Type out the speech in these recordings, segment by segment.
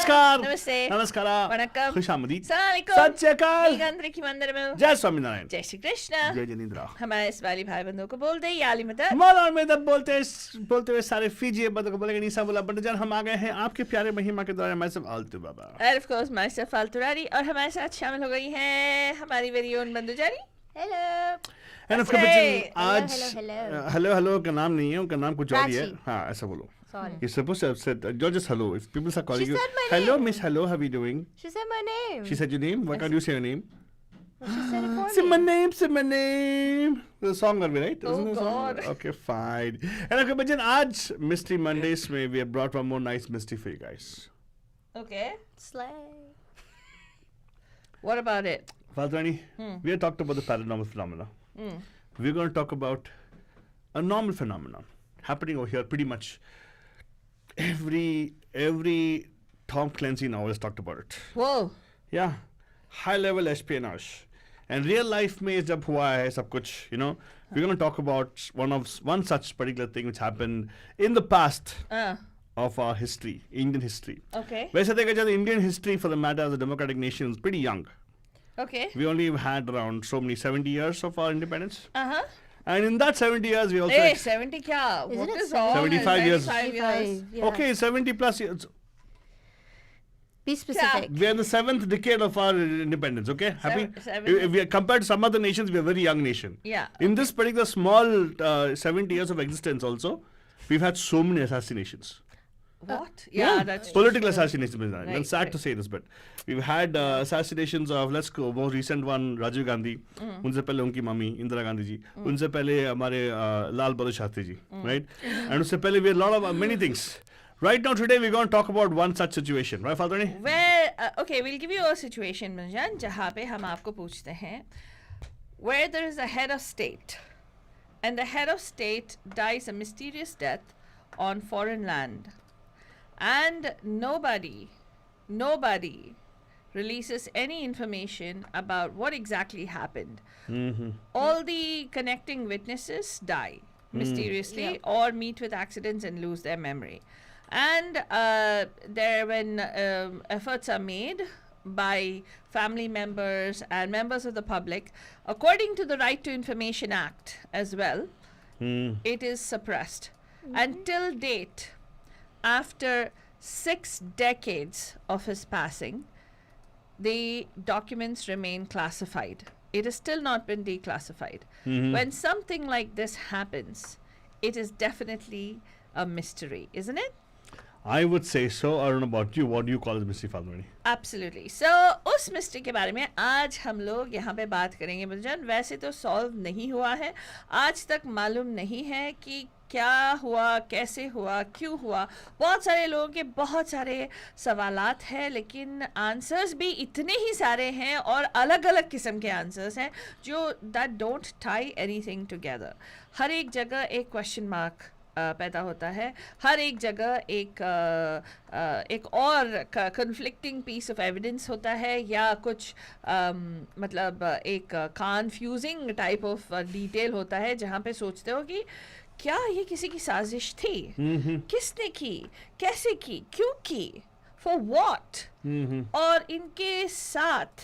नमस्कार नमस्ते नमस्कार वणक्कम खुशामदीद अस्सलाम वालेकुम सत श्री अकाल नीलकंठ की मंदिर में जय स्वामीनारायण जय श्री कृष्ण जय जिनेंद्र हमारे इस वाली भाई बंधुओं को बोल दे याली मदद मौलाना में तब बोलते हुए सारे फीजिए बंदों को बोलेंगे निशा बोला बंडजन हम आ गए हैं आपके प्यारे महिमा के द्वारा मैं सब आलतू बाबा और ऑफ कोर्स मास्टर फालतुरारी और हमारे साथ शामिल हो गई हैं हमारी वेरी ओन बंधु जारी हेलो एंड ऑफ कोर्स आज हेलो का नाम नहीं है उनका नाम कुछ और ही है हाँ ऐसा बोलो Sorry. You're supposed to have said just hello. If people are calling She you, said my hello, name. Miss Hello, how are you doing? She said my name. She said your name. Why can't you say your name? She said it for Say me. my name. Say my name. The song are we right? Oh, Isn't it a song? God. Okay, fine. And okay, but then आज Mystery Mondays में we have brought one more nice mystery for you guys. Okay. Slay. What about it? Faltani, we have talked about the paranormal phenomena. We're going to talk about a normal phenomenon happening over here pretty much. Every Tom Clancy novel has talked about it. Whoa. Yeah, high level espionage. And real life में जब हुआ है सब कुछ, you know, we're going to talk about one such particular thing which happened in the past of our history, Indian history. Okay. वैसे देखा जाए तो Indian history for the matter as a democratic nation is pretty young. Okay. We only had around 70 years of our independence. Uh-huh. And in that 70 years we also... Hey, 70 क्या? Isn't What it is wrong? 75 years. 75 years. Yeah. Okay, 70 plus years. Be specific. We are in the 7th decade of our independence, okay? Happy? Seven- If we are compared to some other nations, we are a very young nation. Yeah. In this particular small 70 years of existence also, we've had so many assassinations. What? Yeah, that's Political true. assassinations. Right, It's sad to say this, but we've had assassinations of, let's go, most recent one, Rajiv Gandhi. उनसे पहले उनकी mummy Indira Gandhi ji. उनसे पहले हमारे Lal Bahadur Shastri ji, right? And उससे पहले we had a lot of many things. Right now, today, we're going to talk about one such situation, right, Faltani? Where, okay, we'll give you a situation, Manjan, जहाँ पे हम आपको पूछते हैं, where there is a head of state, and the head of state dies a mysterious death on foreign land, and nobody releases any information about what exactly happened. All the connecting witnesses die mysteriously or meet with accidents and lose their memory. And when efforts are made by family members and members of the public, according to the Right to Information Act as well, it is suppressed. Until date, after 6 decades of his passing, the documents remain classified. It has still not been declassified. When something like this happens, it is definitely a mystery, isn't it? I would say so. I don't know about you. What do you call it, Mr. Faltani? Absolutely. So, उस mystery के बारे में आज हम लोग यहाँ पे बात करेंगे बंजन. वैसे तो सॉल्व नहीं हुआ है. आज तक मालूम नहीं है कि क्या हुआ, कैसे हुआ, क्यों हुआ. बहुत सारे लोगों के बहुत सारे सवालात हैं, लेकिन आंसर्स भी इतने ही सारे हैं और अलग अलग किस्म के आंसर्स हैं जो that don't tie anything together. हर एक जगह एक क्वेश्चन मार्क पैदा होता है. हर एक जगह एक और कन्फ्लिक्टिंग पीस ऑफ एविडेंस होता है या कुछ मतलब एक कन्फ्यूजिंग टाइप ऑफ डिटेल होता है जहाँ पे सोचते हो कि क्या ये किसी की साजिश थी, किसने की, कैसे की, क्यों की, फॉर व्हाट, और इनके साथ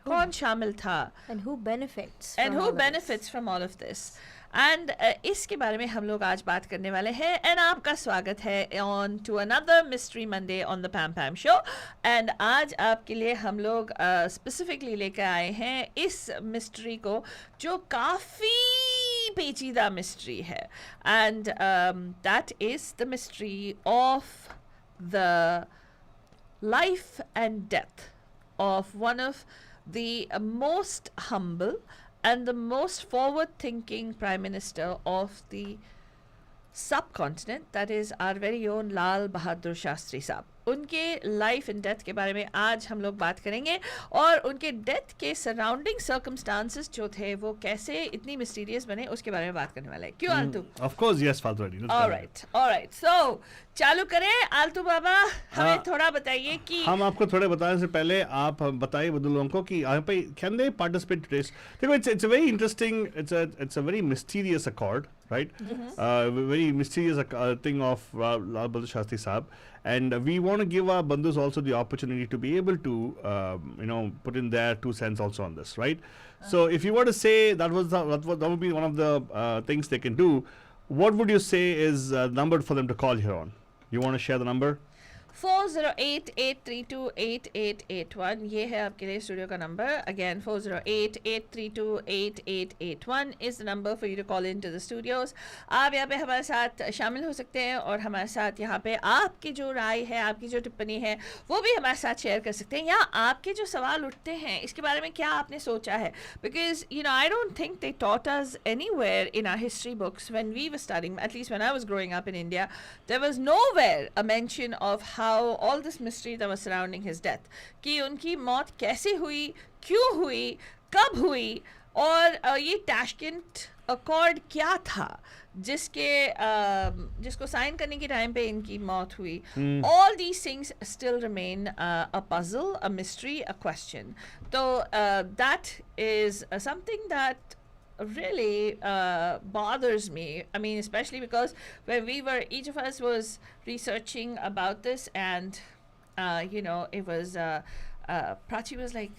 कौन शामिल था, And who benefits? and from who all of benefits this? from all of this. And इसके बारे में हम लोग आज बात करने वाले हैं. And आपका स्वागत है on to another Mystery Monday on the Pam Pam Show. And आज आपके लिए हम लोग specifically लेकर आए हैं इस mystery को जो काफ़ी पेचीदा mystery है. And that is the mystery of the life and death of one of the most humble and the most forward-thinking Prime Minister of the subcontinent, that is our very own Lal Bahadur Shastri Saab. उनके life and death के बारे में आज हम लोग बात करेंगे और उनके डेथ के सराउंडिंग सर्कमस्टांसेस जो थे वो कैसे इतनी मिस्टीरियस बने उसके बारे में बात करने वाला है. क्यों आलतू? Of course, yes, Faltani. Alright. So चालू करें. आलतू बाबा हमें थोड़ा बताइए कि हम आपको थोड़े बताने से पहले आप बताइए बदल लोगों को कि यहाँ पे कैन दे पार्टिसिपेट टुडे. देखो it's a very interesting, it's a very mysterious accord, right? Very mysterious thing of Lal Bahadur Shastri Saab. And we want to give our bandhus also the opportunity to be able to, put in their 2 cents also on this, right? So if you were to say that would be one of the things they can do, what would you say is the number for them to call here on? You want to share the number? 408-832-8881 ये है आपके लिए studio का number. Again, 408-832-8881 is the number for you to call into the studios. आप यहाँ पे हमारे साथ शामिल हो सकते हैं और हमारे साथ यहाँ पे आपकी जो राय है, आपकी जो टिप्पणी है, वो भी हमारे साथ शेयर कर सकते हैं, या आपके जो सवाल उठते हैं इसके बारे में क्या आपने सोचा है. Because I don't think they taught us anywhere in our history books when we were studying, at least when I was growing up in India, there was nowhere a mention of how all this mystery that was surrounding his death, कि उनकी मौत कैसे हुई, क्यों हुई, कब हुई, और ये टैशकेंट अकॉर्ड क्या था जिसको साइन करने के टाइम पे इनकी मौत हुई. All these things still remain a puzzle, a mystery, a question. So that is something that really bothers me. I mean, especially because when each of us was researching about this, and it was Prachi was like,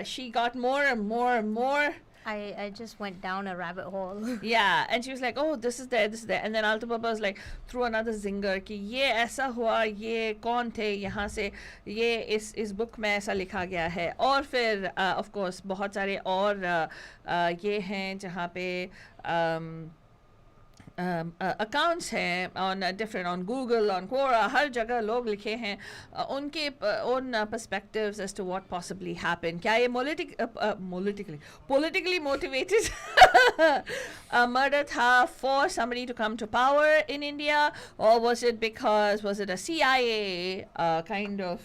she got more and more and more. I just went down a rabbit hole. Yeah, and she was like, oh, this is there, and then Alto Baba was like, threw another zinger कि ये ऐसा हुआ, ये कौन थे, यहाँ से ये इस बुक में ऐसा लिखा गया है. और फिर of course बहुत सारे और ये हैं जहाँ पे accounts हैं on different, on Google, on Quora, हर जगह लोग लिखे हैं उनके own perspectives as to what possibly happened. क्या ये politically motivated murder था for somebody to come to power in India, or was it a CIA kind of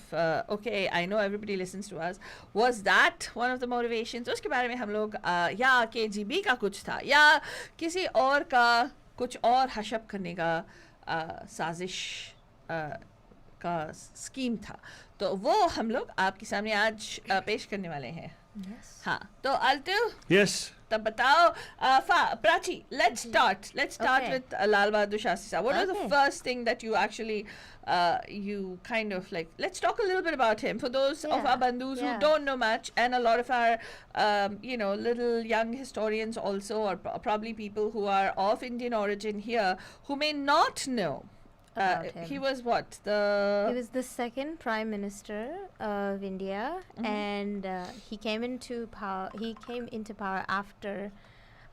okay, I know everybody listens to us, was that one of the motivations? उसके बारे में हम लोग या KGB का कुछ था या किसी और का कुछ और हशप करने का साजिश का स्कीम था, तो वो हम लोग आपके सामने आज पेश करने वाले हैं. हाँ, तो अल्टू, Yes. तब बताओ. Prachi, let's start with Lal Bahadur Shastri Sahab. What was the first thing that you actually you kind of like, let's talk a little bit about him for those of our bandhus who don't know much, and a lot of our little young historians also, or probably people who are of Indian origin here who may not know about him. He was what? He was the second Prime Minister of India, and he came into power. He came into power after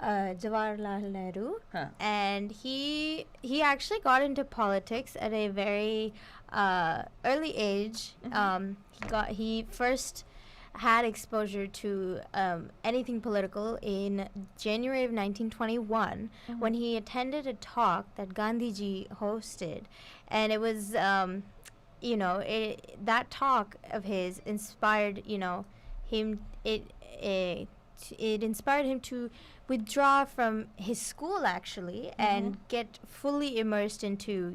Jawaharlal Nehru, and he actually got into politics at a very early age. He first had exposure to anything political in January of 1921 when he attended a talk that Gandhiji hosted, and it was that talk of his inspired him. It inspired him to withdraw from his school actually and get fully immersed into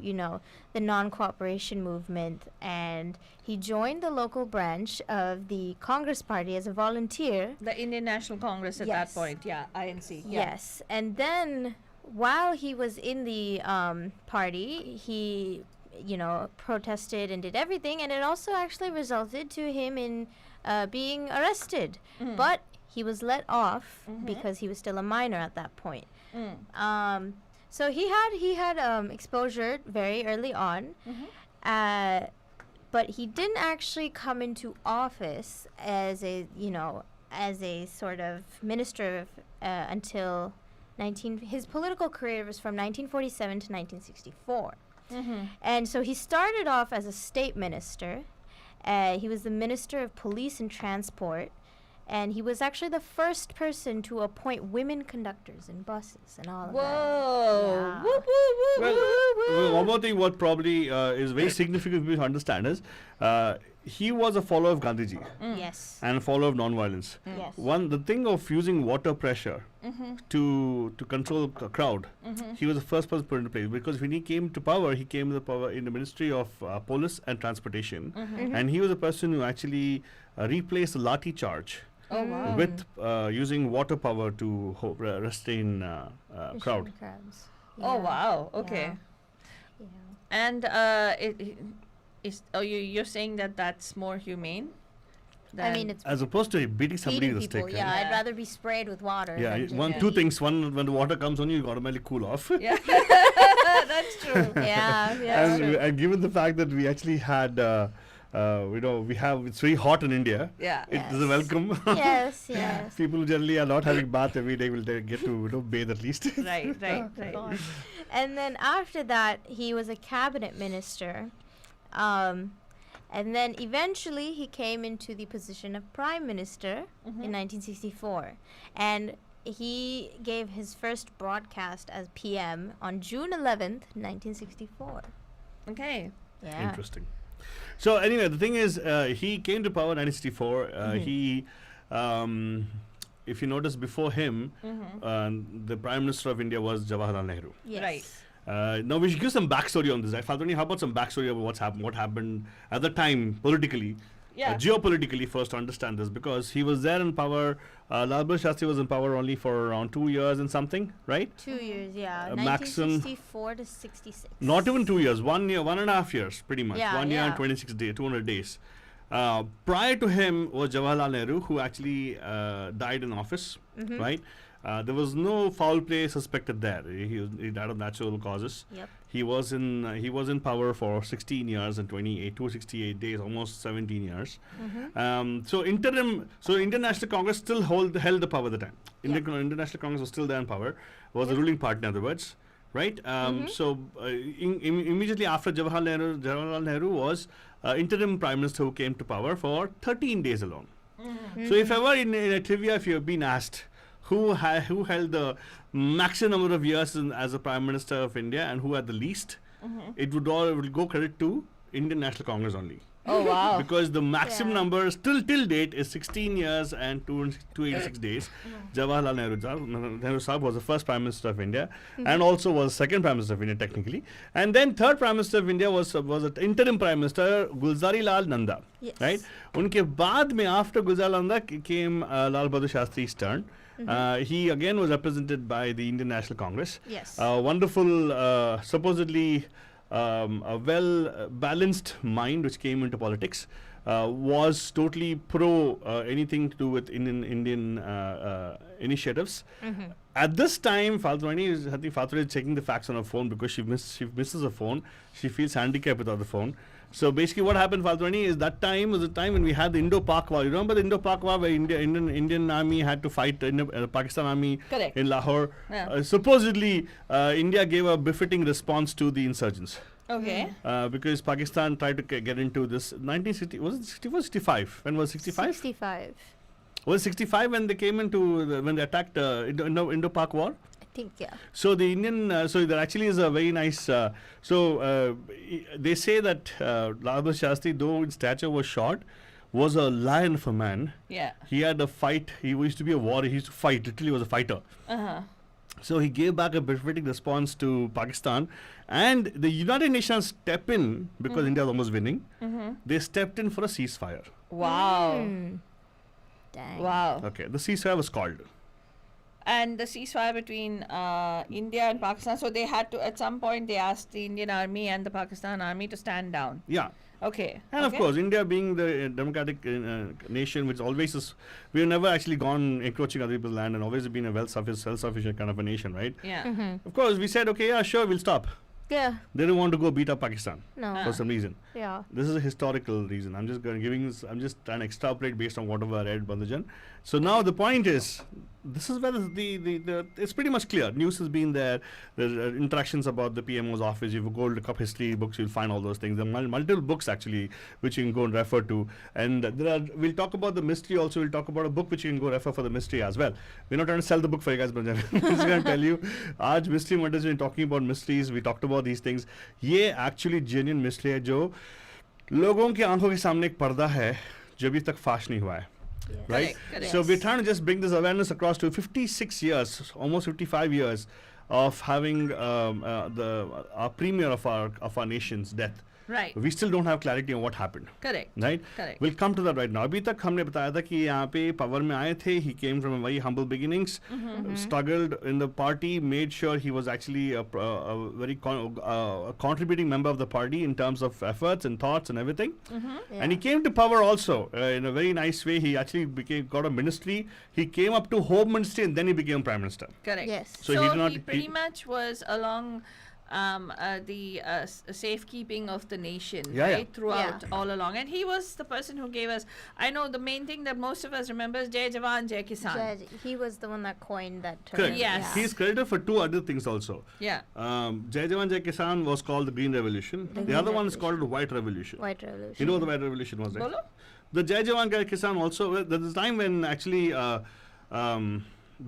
the non-cooperation movement, and he joined the local branch of the Congress Party as a volunteer, the Indian National Congress at that point, INC. Yes, and then while he was in the party, he protested and did everything, and it also actually resulted to him in being arrested, but he was let off because he was still a minor at that point. So he had exposure very early on, but he didn't actually come into office as a sort of minister until his political career was from 1947 to 1964. And so he started off as a state minister. He was the Minister of Police and Transport, and he was actually the first person to appoint women conductors in buses and all of that. Whoa! Yeah. Well, one more thing what probably is very significant for you to understand is he was a follower of Gandhiji Yes. and a follower of non-violence. Yes. The thing of using water pressure to control a crowd, he was the first person put into place, because when he came to power, he came to power in the Ministry of Police and Transportation, and he was the person who actually replaced the lathi charge with using water power to restrain crowd. Crowds. Oh Yeah. wow! Okay. Yeah. And you're saying that that's more humane? I mean, it's As opposed to beating somebody beating with a stick. people. Yeah, right? I'd rather be sprayed with water. Yeah, than one, to two be- things. One, when the water comes on you, you automatically cool off. Yeah, that's true. Yeah, yeah. And given the fact that we actually had, it's very hot in India. Yeah. It is a Yes. welcome. Yes, yes. People who generally are not having bath every day will get to bathe at least. Right, right. God. And then after that, he was a cabinet minister. And then eventually he came into the position of prime minister in 1964. And he gave his first broadcast as PM on June 11th, 1964. Okay. Yeah. Interesting. So anyway, the thing is, he came to power in 1964. He, if you notice, before him, the Prime Minister of India was Jawaharlal Nehru. Yes. Right. Now we should give some backstory on this. Right? Falguni, how about some backstory about what happened at the time politically, Yeah. geopolitically first to understand this, because he was there in power. Lal Bahadur Shastri was in power only for around 2 years and something, right? 2 years, yeah. Maximum- 1964 to 66. Not even 2 years, 1 year, 1.5 years, pretty much. Yeah, 1 year and yeah. 26 days, 200 days. Prior to him was Jawaharlal Nehru, who actually died in office, right? There was no foul play suspected there. He died of natural causes. Yep. He was in power for 16 years and 268 days, almost 17 years. So Indian National Congress still held the power at the time. Indian National Congress was still there in power, was the ruling party in other words, right? So immediately after Jawaharlal Nehru was interim prime minister who came to power for 13 days alone. So if ever in a trivia, if you have been asked who held the maximum number of years as a prime minister of India and who had the least, it would go credit to Indian National Congress only. Oh, wow. Because the maximum Yeah. number still till date is 16 years and 286 days. Jawaharlal Nehru Sahib was the first Prime Minister of India and also was second Prime Minister of India technically. And then third Prime Minister of India was an interim Prime Minister, Gulzari Lal Nanda. Yes. Right? Unke baad mein, after Gulzari Lal Nanda came Lal Bahadur Shastri's turn. He again was represented by the Indian National Congress. Yes. Wonderful, supposedly a well-balanced mind which came into politics, was totally pro anything to do with Indian initiatives. At this time, I think Fatou is checking the facts on her phone because she misses her phone. She feels handicapped without the phone. So basically what happened, Faltwani, is that time was the time when we had the Indo-Pak war. You remember the Indo-Pak war where Indian army had to fight Pakistan army Correct. in Lahore? Yeah. Supposedly, India gave a befitting response to the insurgents. Okay. Because Pakistan tried to get into this 1960, was it 60 or 65? When was 65? 65. Was it 65 when they came when they attacked Indo-Pak war? I think, yeah. So the Indian, so there actually is a very nice, they say that Lal Bahadur Shastri, though in stature was short, was a lion of a man. Yeah. He had a fight, he used to be a warrior, he used to fight, literally was a fighter. Uh-huh. So he gave back a befitting response to Pakistan, and the United Nations stepped in because India was almost winning. They stepped in for a ceasefire. Wow. Hmm. Dang. Wow. Okay, the ceasefire was called. And the ceasefire between India and Pakistan, so they had to, at some point, they asked the Indian army and the Pakistan army to stand down. Yeah. Okay. And okay. of course, India being the democratic nation, which always is, we've never actually gone encroaching other people's land and always been a self-sufficient kind of a nation, right? Yeah. Of course, we said, okay, yeah, sure, we'll stop. Yeah. They don't want to go beat up Pakistan No. for some reason. Yeah. This is a historical reason. I'm just trying to extrapolate based on whatever I read, Bandhajan. So now the point is, this is where the it's pretty much clear. News has been there. There's interactions about the PMO's office. If you go look up history books, you'll find all those things. There are multiple books actually which you can go and refer to. And we'll talk about the mystery also. We'll talk about a book which you can go refer for the mystery as well. We're not trying to sell the book for you guys, but I'm just going to tell you. Aaj mystery matters. We're talking about mysteries. We talked about these things. ये actually genuine mystery है जो लोगों की आंखों के सामने एक पर्दा है जो अभी तक फाश नहीं हुआ है. Yes. Right? Correct. So we're trying to just bring this awareness across to 56 years, almost 55 years of having our premier of our nation's death. Right. We still don't have clarity on what happened. Correct. Right? Correct. We'll come to that right now. अभी तक हमने बताया था कि यहाँ पे power में आए थे. He came from a very humble beginnings, struggled in the party, made sure he was actually a very contributing member of the party in terms of efforts and thoughts and everything. And he came to power also in a very nice way. He actually got a ministry. He came up to home ministry and then he became prime minister. Correct. Yes. So he pretty much was along the safekeeping of the nation, right? Throughout, all along. And he was the person who gave us, I know the main thing that most of us remember is Jai Jawan, Jai Kisan. He was the one that coined that term. Correct. Yes. He is credited for two other things also. Yeah. Jai Jawan, Jai Kisan was called the Green Revolution. The other one is called the White Revolution. White Revolution. You know what the White Revolution was, right? Bolo? The Jai Jawan, Jai Kisan also, there was a time when actually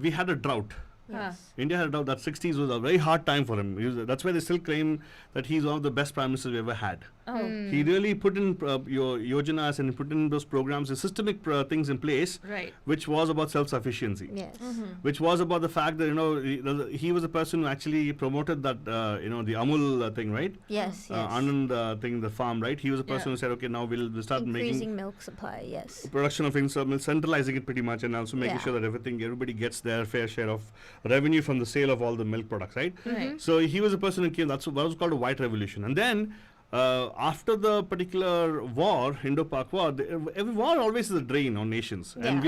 we had a drought. Yes. India had a drought. That 60s was a very hard time for him. That's why they still claim that he's one of the best prime ministers we ever had. He really put in your yojanas and put in those programs, the systemic things in place, Right. which was about self-sufficiency. Yes. Which was about the fact that he was a person who actually promoted that the Amul thing, right? Yes. Yes. Anand thing, the farm, right? He was a person who said, okay, now we'll start Increasing making milk supply. Yes. production of things, centralizing it pretty much, and also making sure that everybody gets their fair share of revenue from the sale of all the milk products, right? Right. So he was a person who came. That's what was called a White Revolution, and then. After the particular war, Indo-Pak war, every war always is a drain on nations, and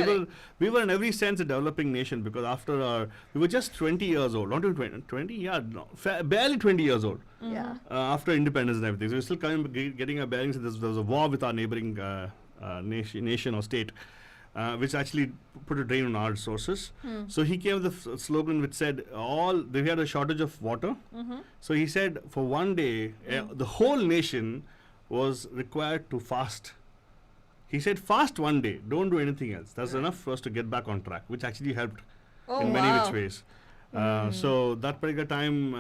we were in every sense a developing nation because after we were just 20 years old, not even 20, yeah, no, barely 20 years old. Yeah. After independence and everything, so we're still getting our bearings. There was a war with our neighboring nation or state. Which actually put a drain on our resources. So he came with a slogan which said they had a shortage of water. So he said for one day the whole nation was required to fast. He said fast one day, don't do anything else. That's enough for us to get back on track, which actually helped in many which ways. So that particular time,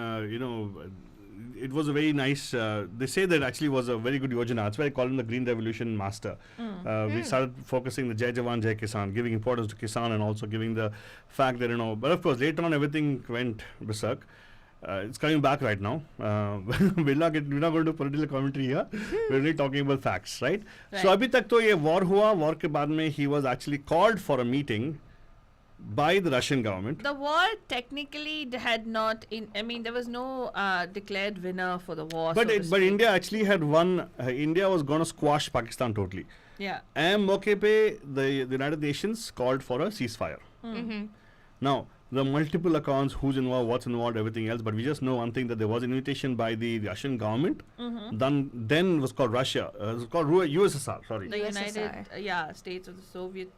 it was a very nice, they say that actually was a very good yojana. That's why I call him the Green Revolution master. We started focusing the Jai Jawan, Jai Kisan, giving importance to Kisan and also giving the fact that, but of course later on everything went berserk. It's coming back right now. We're not going to do political commentary here. We're really talking about facts, right? So abhi tak to ye war hua, war ke baad mein he was actually called for a meeting by the Russian government. The war technically had not, there was no declared winner for the war. But India actually had won. India was going to squash Pakistan totally. Yeah. And moke pe the United Nations called for a ceasefire. Now, the multiple accounts, who's involved, what's involved, everything else, but we just know one thing, that there was an invitation by the Russian government. Then it was called Russia. It was called USSR, sorry. The United States of the Soviet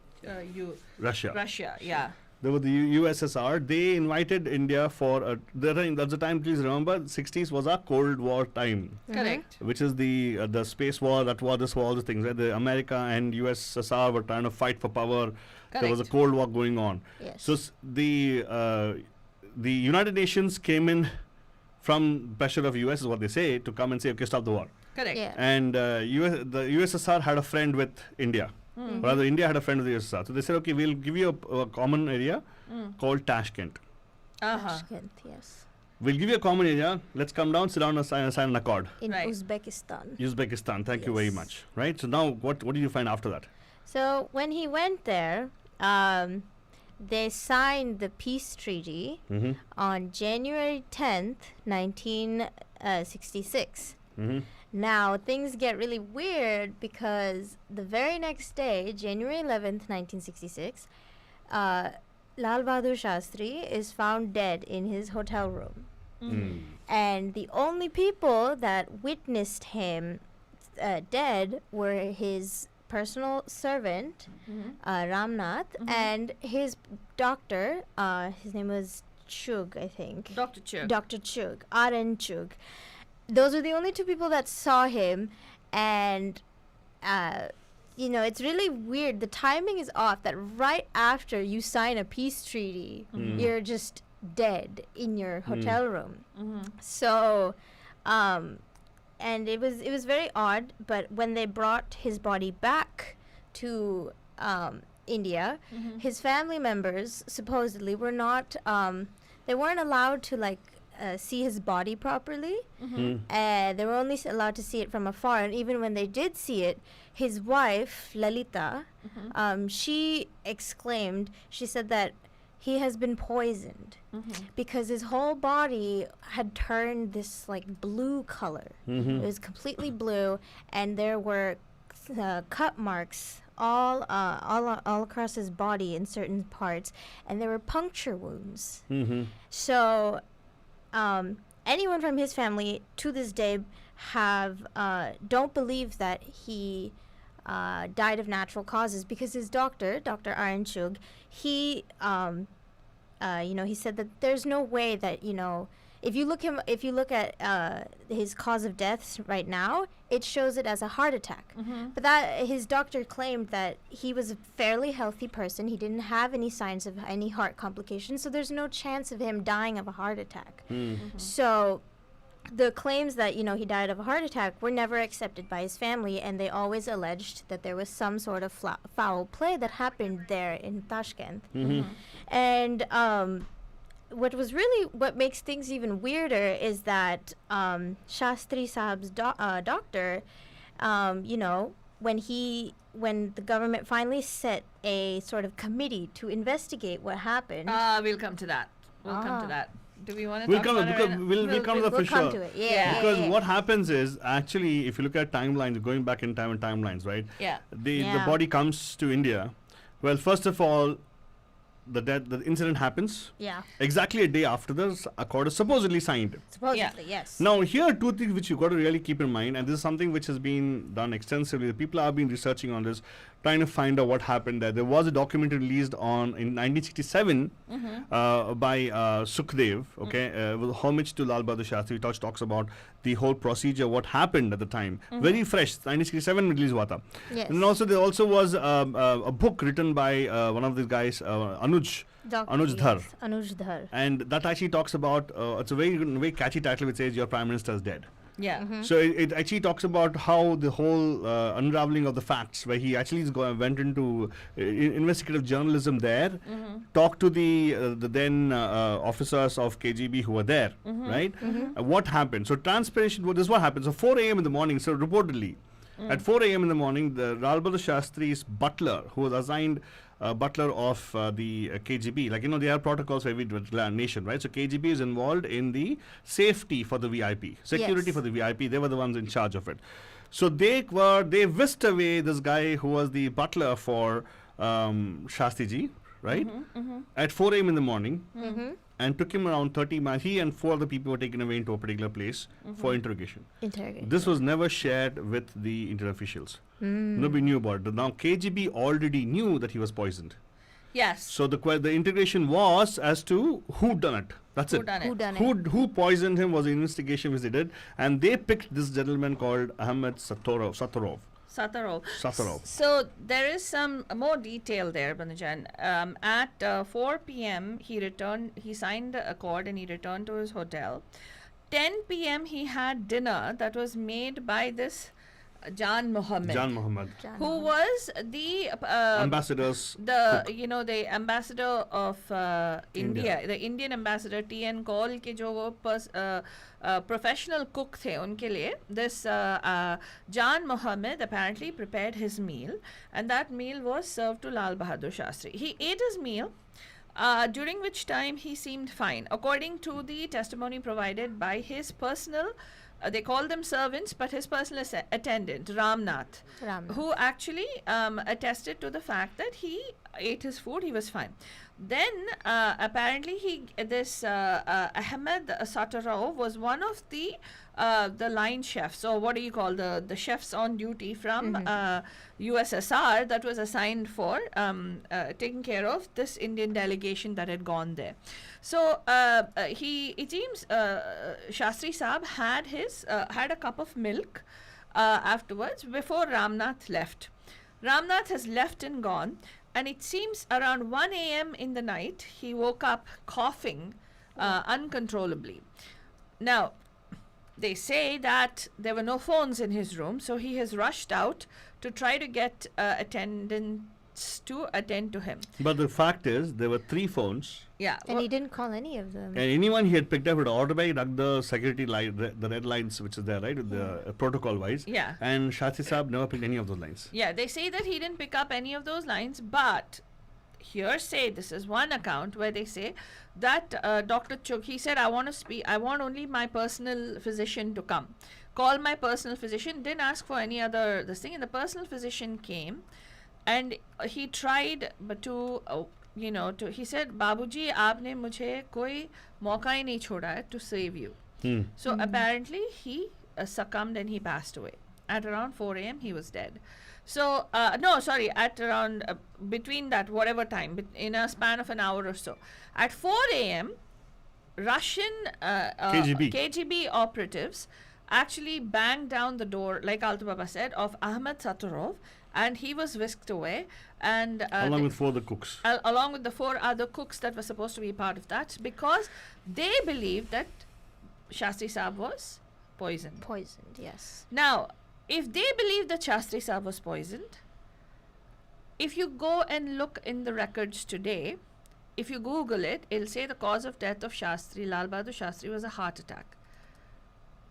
Russia, yeah. There was the USSR. They invited India for that's the time, please remember, 60s was our Cold War time. Correct. Which is the space war, that war, this war, all the things, right? The America and USSR were trying to fight for power. There was a Cold War going on. Yes. So the United Nations came in from pressure of US, is what they say, to come and say, okay, stop the war. Correct. Yeah. And the USSR had a friend with India. Rather, India had a friend with the USSR. So they said, okay, we'll give you a common area called Tashkent. Tashkent, yes. We'll give you a common area. Let's come down, sit down and sign an accord. In Uzbekistan. Uzbekistan, thank you very much. Right? So now, what did you find after that? So when he went there, they signed the peace treaty on January 10th, 1966. Now, things get really weird because the very next day, January 11th, 1966, Lal Bahadur Shastri is found dead in his hotel room. And the only people that witnessed him dead were his personal servant, Ramnath, and his doctor, his name was Chug, I think. Dr. Chug. Dr. Chug, R.N. Chug. Those were the only two people that saw him, and it's really weird. The timing is off, that right after you sign a peace treaty, you're just dead in your hotel room. So, and it was very odd, but when they brought his body back to India, his family members supposedly were not, they weren't allowed to see his body properly. They were only allowed to see it from afar, and even when they did see it, his wife Lalita, she exclaimed. She said that he has been poisoned because his whole body had turned this like blue color. It was completely blue, and there were cut marks all across his body in certain parts, and there were puncture wounds. So anyone from his family to this day don't believe that he died of natural causes, because his doctor, Dr. Aranchug, he he said that there's no way that, if you look at his cause of death right now, it shows it as a heart attack. But that his doctor claimed that he was a fairly healthy person. He didn't have any signs of any heart complications, so there's no chance of him dying of a heart attack. So the claims that he died of a heart attack were never accepted by his family, and they always alleged that there was some sort of foul play that happened there in Tashkent. And what makes things even weirder is that Shastri Saab's doctor, when the government finally set a sort of committee to investigate what happened. We'll come to that. Come to that. Do we want to We'll talk come about it? we'll come to that for sure. Come to it. Yeah. Because what happens is, actually, if you look at timelines, going back in time and timelines, right? Yeah. The body comes to India. Well, first of all, the incident happens. Yeah. Exactly a day after the accord is supposedly signed. Supposedly, yes. Now, here are two things which you got to really keep in mind, and this is something which has been done extensively. The people have been researching on this, trying to find out what happened there. There was a documentary released in 1967 by Sukhdev, with homage to Lal Bahadur Shastri, which talks about the whole procedure, what happened at the time. Very fresh, 1967 release hua tha. Yes. And also there also was a book written by one of these guys, Anuj Dhar. Yes, Anuj Dhar. And that actually talks about, it's a very catchy title which says, "Your Prime Minister is dead." Yeah. So it actually talks about how the whole unraveling of the facts, where he actually went into investigative journalism there, talked to the then officers of KGB who were there, right? What happened? So transparation, this is what happened. So 4 a.m. in the morning, so reportedly, at 4 a.m. in the morning, the Lal Bahadur Shastri's butler, who was assigned butler of the KGB, they have protocols for every nation, right? So KGB is involved in the safety for the VIP, security Yes. for the VIP. They were the ones in charge of it. So they whisked away this guy who was the butler for Shastriji, right? At 4 a.m. in the morning, and took him around 30 miles. He and 4 other people were taken away into a particular place for interrogation. This was never shared with the Indian officials. Nobody knew about it. Now KGB already knew that he was poisoned. Yes. So the integration was as to who done it. That's it. Who poisoned him was the investigation which they did, and they picked this gentleman called Ahmed Sattarov. So there is some more detail there, Banajan. At 4 p.m. he signed the accord and he returned to his hotel. 10 p.m. he had dinner that was made by this Jan Mohammed, who was the ambassadors, the ambassador of India, the Indian ambassador T.N. Kaul ke jo wo professional cook the unke liye. This Jan Mohammed apparently prepared his meal, and that meal was served to Lal Bahadur Shastri. He ate his meal, during which time he seemed fine, according to the testimony provided by his personal they call them servants, but his personal attendant, Ramnath, who actually attested to the fact that he ate his food, he was fine. Then apparently this Ahmed Sattarov was one of the line chefs, or what do you call the chefs on duty from USSR that was assigned for taking care of this Indian delegation that had gone there. So it seems Shastri Saab had a cup of milk afterwards before Ramnath left. Ramnath has left and gone, and it seems around 1 a.m. in the night he woke up coughing uncontrollably. Now, they say that there were no phones in his room, so he has rushed out to try to get attendant specialists to attend to him. But the fact is, there were 3 phones. Yeah. And he didn't call any of them. And anyone he had picked up would automatically the security line, the red lines which is there, right, the protocol wise. Yeah. And Shastri Saab never picked any of those lines. Yeah, they say that he didn't pick up any of those lines, but hearsay, this is one account where they say that Dr. Chugh, he said, I want only my personal physician to come. Call my personal physician, didn't ask for any other this thing, and the personal physician came, and he tried to, he said, Babuji, aapne mujhe koi mauka hi nahi choda hai to save you. So apparently he succumbed and he passed away. At around 4 a.m. he was dead. So, at around between that, whatever time, in a span of an hour or so. At 4 a.m., Russian KGB operatives actually banged down the door, like Altu Baba said, of Ahmed Saturov, and he was whisked away. And along with 4 other cooks. Along with the 4 other cooks that were supposed to be part of that, because they believed that Shastri Saab was poisoned. Poisoned, yes. Now, if they believe that Shastri Saab was poisoned, if you go and look in the records today, if you Google it, it'll say the cause of death of Shastri, Lal Bahadur Shastri, was a heart attack.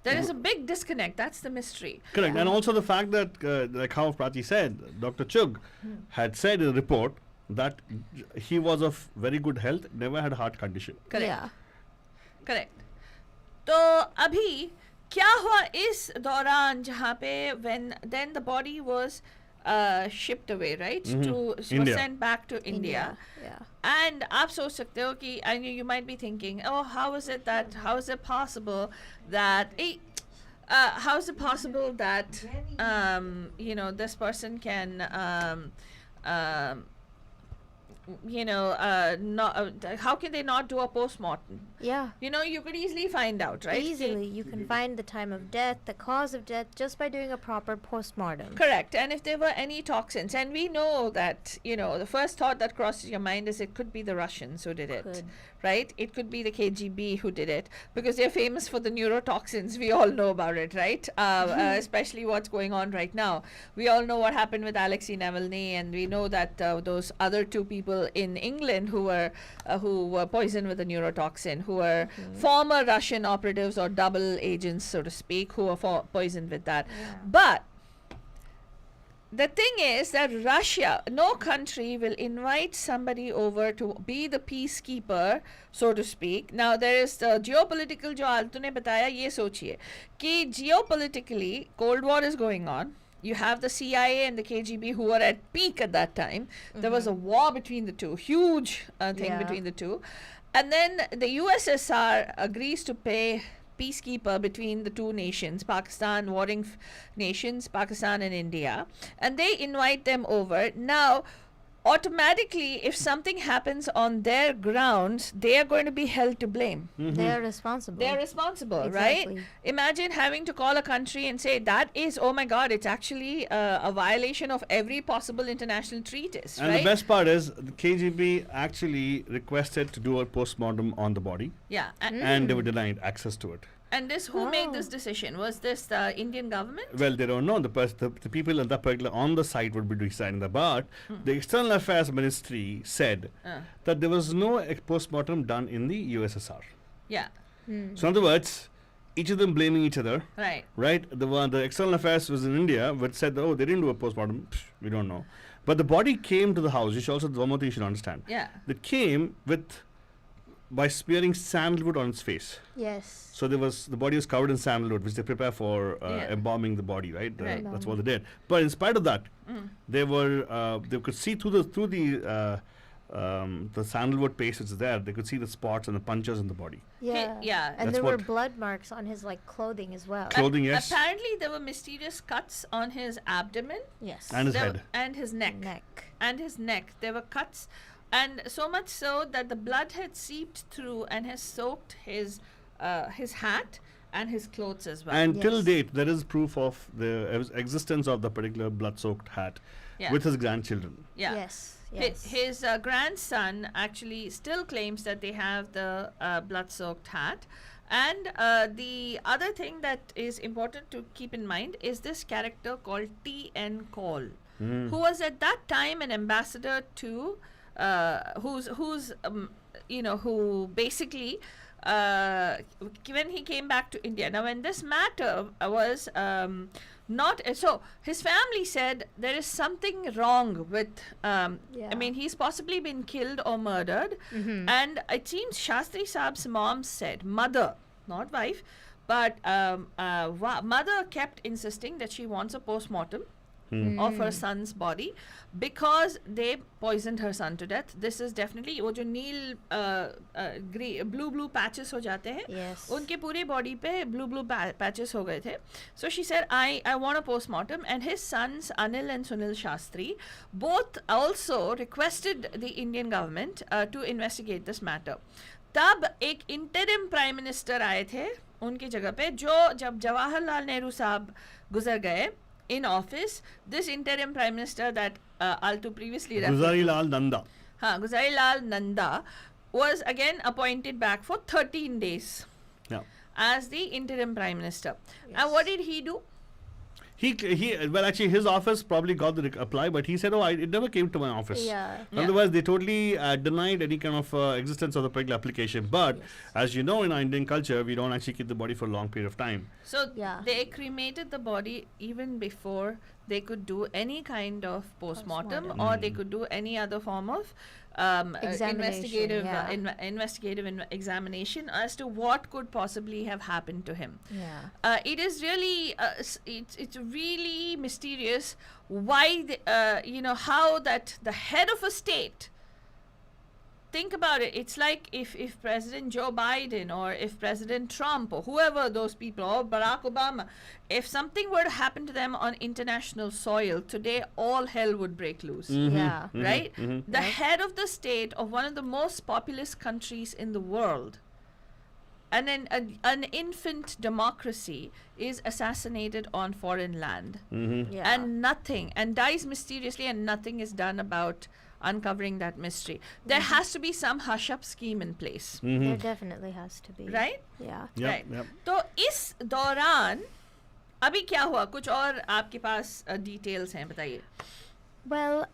There is a big disconnect. That's the mystery. Correct. And also the fact that, like how Prachi said, Dr. Chugh had said in a report that he was of very good health, never had a heart condition. Correct. Yeah. Correct. तो अभी क्या हुआ इस दौरान जहाँ पे when then the body was shipped away, right? Was India. sent back to India. Yeah. And आप सोच सकते हो कि I know you might be thinking, oh, how is it possible that this person can how can they not do a post-mortem? Yeah. You could easily find out, right? Easily. You can find the time of death, the cause of death, just by doing a proper postmortem. Correct. And if there were any toxins, and we know that, the first thought that crosses your mind is it could be the Russians who did it, Could. right? It could be the KGB who did it, because they're famous for the neurotoxins. We all know about it, right? Especially what's going on right now. We all know what happened with Alexei Navalny, and we know that those other 2 people in England who were poisoned with a neurotoxin, who were former Russian operatives or double agents, so to speak, who were poisoned with that. Yeah. But the thing is that Russia, no country will invite somebody over to be the peacekeeper, so to speak. Now there is the geopolitical, जो आलतू ने बताया, ये सोचिए कि geopolitically Cold War is going on. You have the CIA and the KGB who were at peak at that time. There was a war between the two, huge thing between the two. And then the USSR agrees to pay peacekeeper between the 2 nations, Pakistan, warring nations, Pakistan and India. And they invite them over. Now, automatically, if something happens on their grounds, they are going to be held to blame. They are responsible. They're responsible, Exactly. right? Imagine having to call a country and say, that is, oh my God, it's actually a violation of every possible international treatise, And right? the best part is, the KGB actually requested to do a postmortem on the body, Yeah. and they were denied access to it. And who made Oh. this decision? Was this the Indian government? Well, they don't know. The people in that particular on the site would be deciding that. But the External Affairs Ministry said that there was no postmortem done in the USSR. Yeah. So in other words, each of them blaming each other. Right. Right? The External Affairs was in India, but said, oh, they didn't do a postmortem. We don't know. But the body came to the house. You should also, one more thing you should understand. Yeah. It came by smearing sandalwood on its face. Yes. So the body was covered in sandalwood, which they prepare for Yeah. embalming the body, right? Right. That's what they did. But in spite of that, they could see through the sandalwood paste which is there. They could see the spots and the punctures in the body. Yeah. yeah. And That's there were what- blood marks on his clothing as well. Clothing, yes, Apparently, there were mysterious cuts on his abdomen Yes. and his There- head. and his neck. And his neck. There were cuts, and so much so that the blood had seeped through and has soaked his hat and his clothes as well. And till Yes. date, there is proof of the existence of the particular blood-soaked hat Yeah. with his grandchildren. yeah. Yes. Hi- Yes. His grandson actually still claims that they have the blood-soaked hat. And the other thing that is important to keep in mind is this character called T.N. Cole. who was at that time an ambassador to, who basically, when he came back to India. Now, when this matter was not, so his family said there is something wrong with, I mean, he's possibly been killed or murdered. And it seems Shastri Saab's mom said, mother, not wife, but mother kept insisting that she wants a post-mortem of her son's body because they poisoned her son to death. This is definitely वो जो नील blue patches हो जाते हैं, उनके पूरे body पे blue patches हो गए थे. So she said, I want a post-mortem, and his sons Anil and Sunil Shastri both also requested the Indian government to investigate this matter. तब एक interim prime minister आए थे उनकी जगह पे, जो जब जवाहरलाल नेहरू साहब गुजर गए in office, this interim prime minister that Altu previously referred to, Guzari Lal Nanda, was again appointed back for 13 days as the interim prime minister. And what did he do? Well, actually, his office probably got the reply, but he said, it never came to my office. Otherwise, they totally denied any kind of existence of the particular application. But as you know, in our Indian culture, we don't actually keep the body for a long period of time. So they cremated the body even before they could do any kind of post-mortem or they could do any other form of investigative examination as to what could possibly have happened to him. It is really it's really mysterious why how that the head of a state, think about it, it's like if President Joe Biden or if President Trump or whoever those people, or Barack Obama, if something were to happen to them on international soil today, all hell would break loose. Right? The head of the state of one of the most populous countries in the world, and an infant democracy, is assassinated on foreign land and dies mysteriously, and nothing is done about uncovering that mystery. There has to be some hush-up scheme in place. There definitely has to be. Right? Right. तो इस दौरान अभी क्या हुआ? कुछ और आपके पास details हैं, बताइए. Well,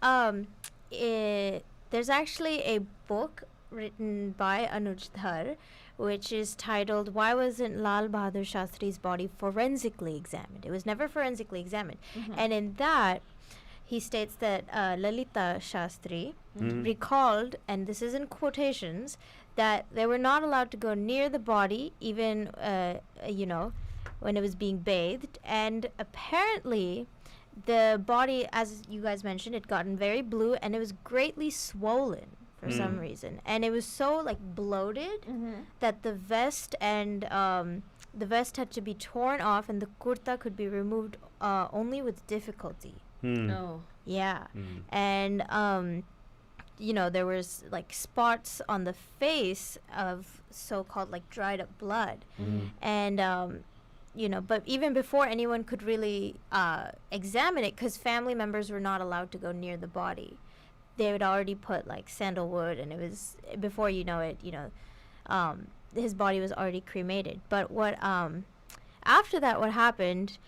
there's actually a book written by Anuj Dhar, which is titled "Why Wasn't Lal Bahadur Shastri's Body Forensically Examined?" It was never forensically examined, and in that he states that Lalita Shastri recalled, and this is in quotations, that they were not allowed to go near the body even when it was being bathed, and apparently the body, as you guys mentioned, it gotten very blue and it was greatly swollen for some reason, and it was so like bloated that the vest and the vest had to be torn off and the kurta could be removed only with difficulty. And there was like spots on the face of so-called like dried up blood, and but even before anyone could really examine it, because family members were not allowed to go near the body, they would already put like sandalwood, and it was before his body was already cremated. But what after that, what happened,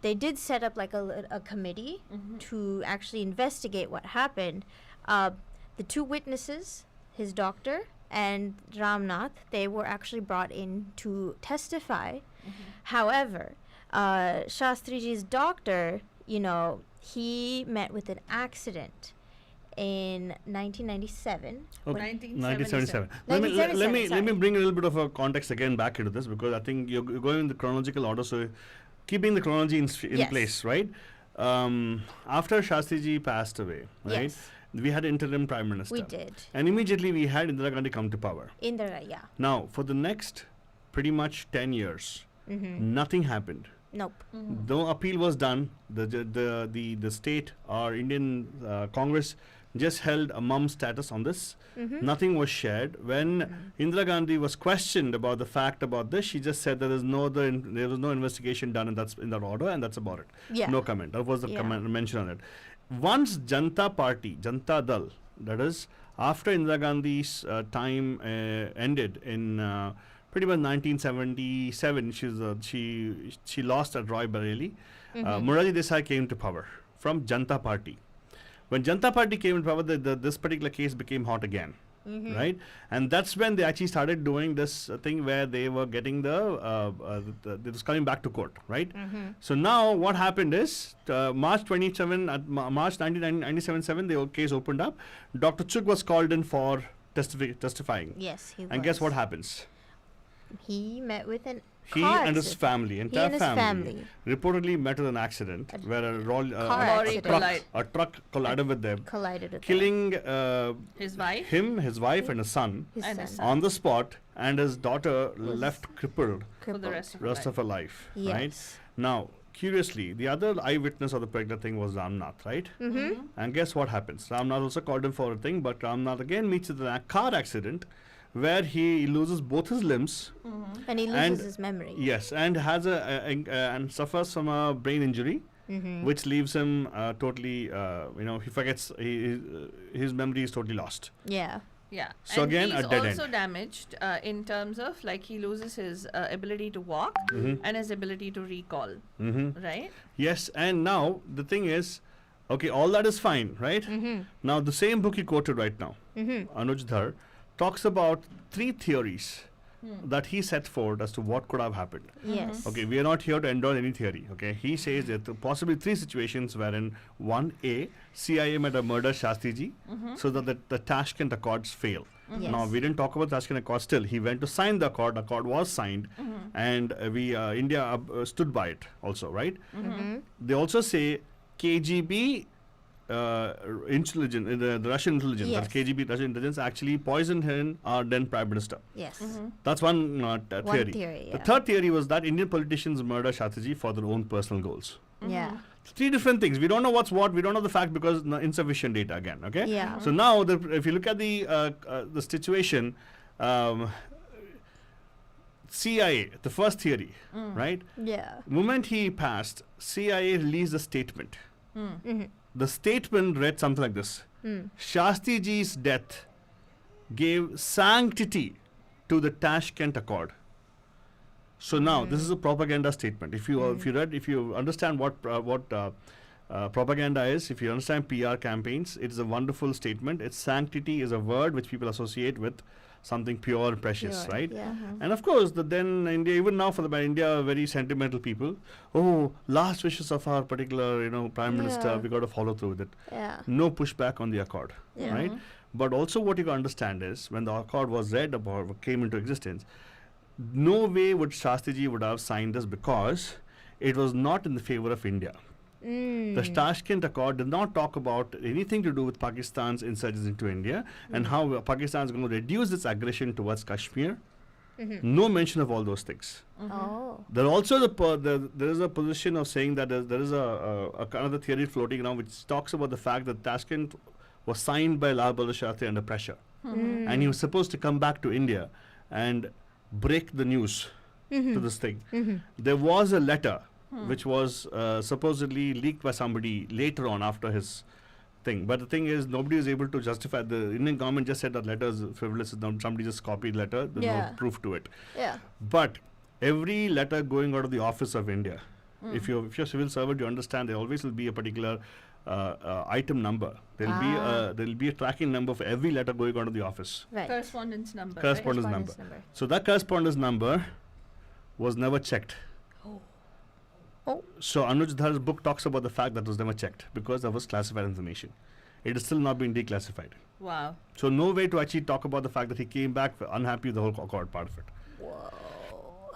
they did set up like a committee to actually investigate what happened. The two witnesses, his doctor and Ramnath, they were actually brought in to testify. However, Shastriji's doctor, he met with an accident in 1997. 1977. Let me bring a little bit of a context again back into this, because I think you're going in the chronological order, so keeping the chronology in place, right? After Shastriji passed away, right? We had interim prime minister. We did. And immediately we had Indira Gandhi come to power. Now, for the next pretty much 10 years, nothing happened. Nope. No appeal was done. The state or Indian Congress just held a mum status on this. Nothing was shared. When Indira Gandhi was questioned about the fact about this, she just said there was no investigation done, and that's in that order, and that's about it. No comment. That was the mention on it. Once Janata Party, Janata Dal, that is after Indira Gandhi's time ended in pretty much 1977, she lost at Roy Bareli. Morarji Desai came to power. from Janata Party. When Janata Party came in power, this particular case became hot again. Right, and that's when they actually started doing this thing where they were getting it was coming back to court, right? So now what happened is March 1997, the case opened up. Dr. Chugh was called in for testifying. Yes, he was. And guess what happens? He met with an He car and his accident. family, entire and his family. reportedly met with an accident where a car accident. truck collided with them, Collided with killing His wife. him, his wife, and his son his and son. his son. on the spot, and his daughter left crippled For the Crippled. rest of rest her of her life. Yes. Right now, curiously, the other eyewitness of the particular thing was Ramnath, right? Mm-hmm. And guess what happens? Ramnath also called him for a thing, but Ramnath again meets with a car accident where he loses both his limbs. And he loses his memory. Yes, and has and suffers from a brain injury, which leaves him totally. He forgets. His memory is totally lost. Yeah. Yeah. So and again, he's a dead also end. damaged in terms of like he loses his ability to walk and his ability to recall. Right? Yes, and now the thing is, okay, all that is fine, right? Now the same book he quoted right now, Anuj Dhar, talks about 3 theories that he set forward as to what could have happened. Yes. Okay, we are not here to endorse any theory. Okay, he says that possibly 3 situations wherein 1A, CIA might have murdered Shastriji so that the Tashkent Accords fail. Yes. Now we didn't talk about Tashkent Accord still. He went to sign the accord. The accord was signed, and India stood by it also, right? They also say KGB. Intelligence, the Russian intelligence, Yes. that's KGB Russian intelligence, actually poisoned him, our then Prime Minister. Yes. That's one theory. theory, The yeah. third theory was that Indian politicians murder Shastriji for their own personal goals. Yeah. 3 different things. We don't know what's what. We don't know the fact because insufficient data again. Okay. Yeah. So now, if you look at the situation, CIA, the first theory, right? Yeah. Moment he passed, CIA released a statement. The statement read something like this: Shastriji's death gave sanctity to the Tashkent Accord. So now this is a propaganda statement. If you understand what propaganda is, if you understand PR campaigns, it is a wonderful statement. Its sanctity is a word which people associate with something pure and precious, Pure, right? yeah. And of course, then India, even now for India, very sentimental people. Oh, last wishes of our particular, Prime Minister, Yeah. we got to follow through with it. Yeah. No pushback on the accord, Yeah. right? But also, what you can understand is when the accord was read about, came into existence, no way would Shastriji would have signed this because it was not in the favor of India. The Tashkent Accord did not talk about anything to do with Pakistan's insurgence into India and how Pakistan is going to reduce its aggression towards Kashmir. No mention of all those things. Oh. There also there is a position of saying that there is another theory floating around which talks about the fact that Tashkent was signed by Lal Bahadur Shastri under pressure, and he was supposed to come back to India and break the news to this thing. There was a letter which was supposedly leaked by somebody later on after his thing. But the thing is, nobody is able to justify. The Indian government just said that letter is frivolous. Somebody just copied the letter. There's no proof to it. Yeah. But every letter going out of the office of India, if you're a civil servant, you understand there always will be a particular item number. There'll be a tracking number for every letter going out of the office. Right. Correspondence number. Correspondence number. So that correspondence number was never checked. Oh. So Anuj Dhar's book talks about the fact that was never checked because that was classified information. It is still not been declassified. Wow. So no way to actually talk about the fact that he came back unhappy with the whole accord part of it. Whoa.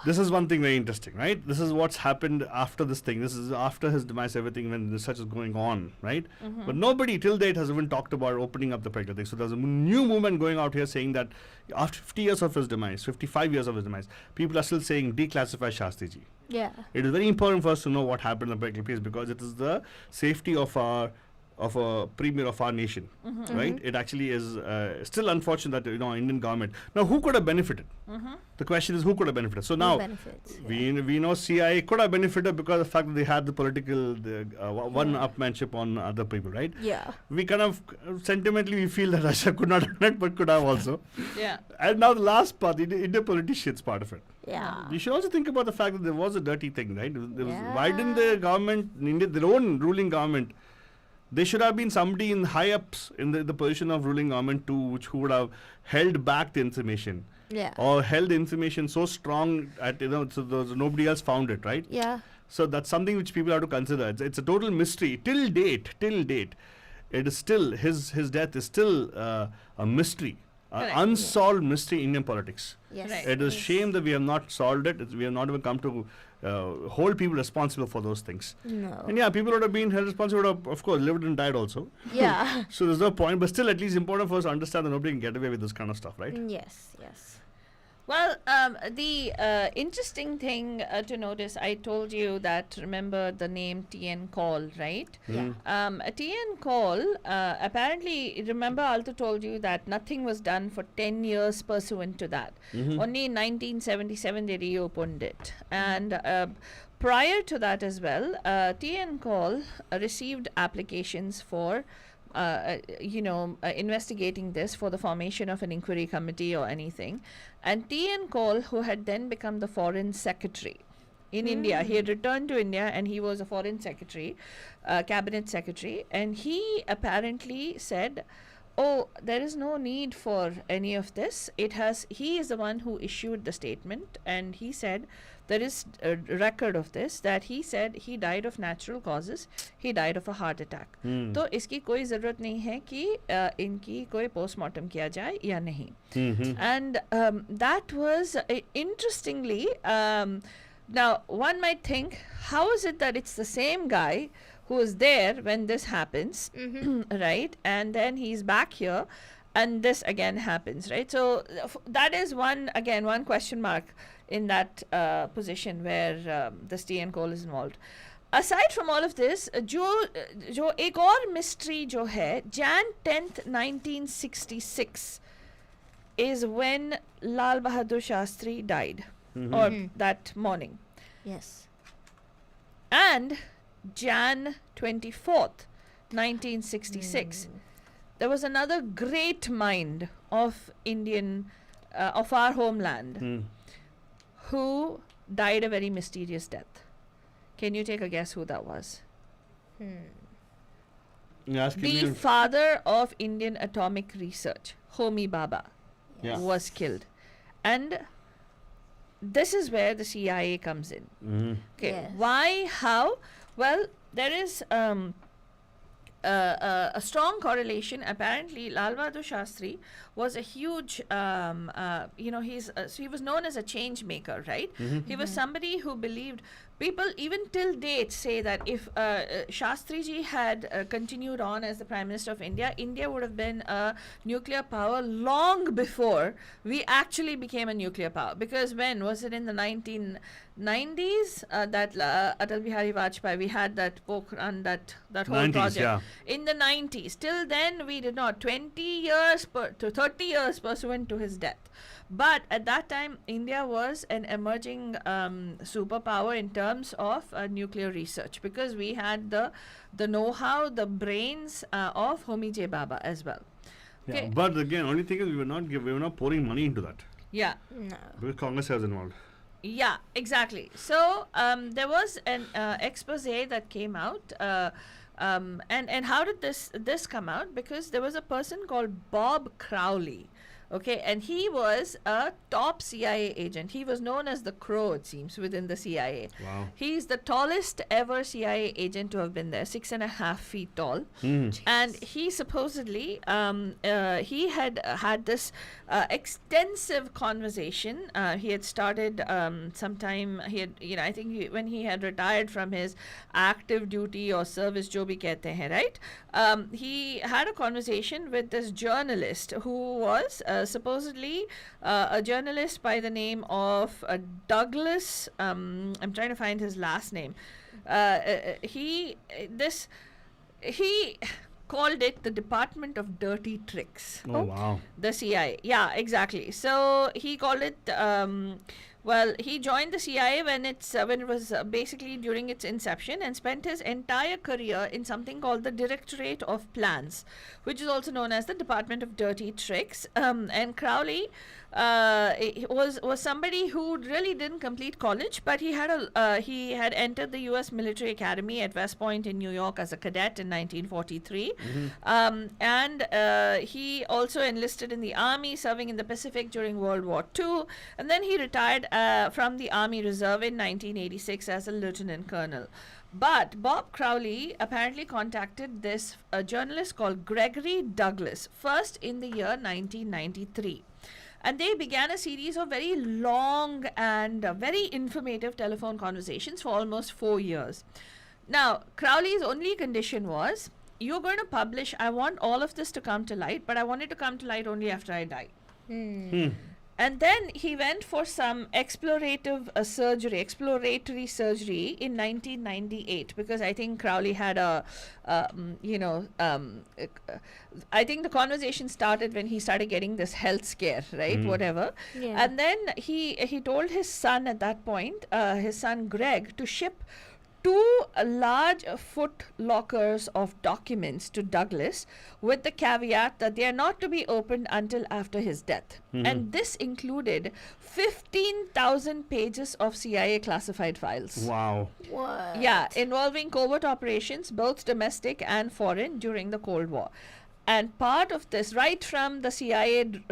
This is one thing very interesting, right? This is what's happened after this thing. This is after his demise, everything, when research is going on, right? But nobody till date has even talked about opening up the particular thing. So there's a new movement going out here saying that after 50 years of his demise, 55 years of his demise, people are still saying declassify Shastriji. Yeah. It is very important for us to know what happened in the particular place because it is the safety of our of a premier of our nation, right? It actually is still unfortunate that Indian government. Now, who could have benefited? The question is, who could have benefited? So now we know CIA could have benefited because of the fact that they had the political one-upmanship on other people, right? Yeah. We kind of sentimentally we feel that Russia could not have done it, but could have also. Yeah. And now the last part, the Indian politicians part of it. Yeah. You should also think about the fact that there was a dirty thing, right? Why didn't the government, India, their own ruling government, they should have been somebody in high ups in the position of ruling government too, who would have held back the information. Yeah. Or held the information so strong at so nobody else found it, right? Yeah. So that's something which people have to consider. It's a total mystery till date. It is still his death is still a mystery, unsolved mystery in Indian politics. Yes. Right. It is a shame that we have not solved it. We have not even come to hold people responsible for those things. No. And yeah, people would have been held responsible, would have, of course, lived and died also. Yeah. So there's no point, but still at least important for us to understand that nobody can get away with this kind of stuff, right? Yes. Yes. Well, the interesting thing to notice, I told you that, remember the name T.N. Call, right? Yeah. T.N. Call, apparently, remember Alto told you that nothing was done for 10 years pursuant to that. Only in 1977 they reopened it. And prior to that as well, T.N. Call received applications for investigating this for the formation of an inquiry committee or anything. And T.N. Cole, who had then become the foreign secretary in India, he had returned to India and he was a foreign secretary, cabinet secretary, and he apparently said, oh, there is no need for any of this. He is the one who issued the statement, and he said there is a record of this, that he said he died of natural causes, he died of a heart attack. तो इसकी कोई ज़रूरत नहीं है कि इनकी कोई postmortem किया जाए या नहीं. And that was interestingly, now one might think, how is it that it's the same guy who was there when this happens, right? And then he's back here and this again happens, right? So that is one question mark in that position where this T.N. Cole is involved. Aside from all of this, जो एक और mystery जो है, Jan 10th 1966 is when Lal Bahadur Shastri died, or that morning. Yes. And Jan 24th 1966, there was another great mind of of our homeland who died a very mysterious death. Can you take a guess who that was? The father of Indian atomic research, Homi Bhabha, was killed. And this is where the CIA comes in. Okay, Yes. why, how? Well, there is a strong correlation. Apparently, Lal Bahadur Shastri was a huge, he was known as a change maker, right? He was somebody who believed, people even till date say that if Shastri ji had continued on as the Prime Minister of India, India would have been a nuclear power long before we actually became a nuclear power. Because when was it, in the 1990s that Atal Bihari Vajpayee, we had that Pokhran, that whole 90s, project. yeah. In the 90s. Till then, we did not. 20 years to 30 years pursuant to his death. But at that time, India was an emerging superpower in terms of nuclear research, because we had the know-how, the brains of Howitijjjj Bhabha as well. Yeah, but again, only thing is we were not pouring money into that. Yeah. No. Because Congress was involved. Yeah, exactly. So there was an expose that came out. And how did this come out? Because there was a person called Bob Crowley. Okay, and he was a top CIA agent. He was known as the Crow, it seems, within the CIA. Wow. He's the tallest ever CIA agent to have been there, 6.5 feet tall. And he supposedly, he had this extensive conversation. He had started sometime, I think when he had retired from his active duty or service, jo bhi kehte hain, right? He had a conversation with this journalist who was supposedly a journalist by the name of Douglas. I'm trying to find his last name. He called it the Department of Dirty Tricks. Oh, wow. The CIA. Yeah, exactly. So he called it. Well, he joined the CIA when it was basically during its inception, and spent his entire career in something called the Directorate of Plans, which is also known as the Department of Dirty Tricks. And Crowley was somebody who really didn't complete college, but he had entered the U.S. Military Academy at West Point in New York as a cadet in 1943, and he also enlisted in the Army, serving in the Pacific during World War II, and then he retired from the Army Reserve in 1986 as a lieutenant colonel. But Bob Crowley apparently contacted this journalist called Gregory Douglas first in the year 1993. And they began a series of very long and very informative telephone conversations for almost 4 years. Now, Crowley's only condition was, you're going to publish, I want all of this to come to light, but I want it to come to light only after I die. And then he went for some exploratory surgery in 1998, because I think Crowley had I think the conversation started when he started getting this health scare, right? Whatever. Yeah. And then he told his son at that point, his son Greg, to ship 2 large foot lockers of documents to Douglas, with the caveat that they are not to be opened until after his death. And this included 15,000 pages of CIA classified files. Wow. What? Yeah, involving covert operations, both domestic and foreign, during the Cold War. And part of this, right from the CIA,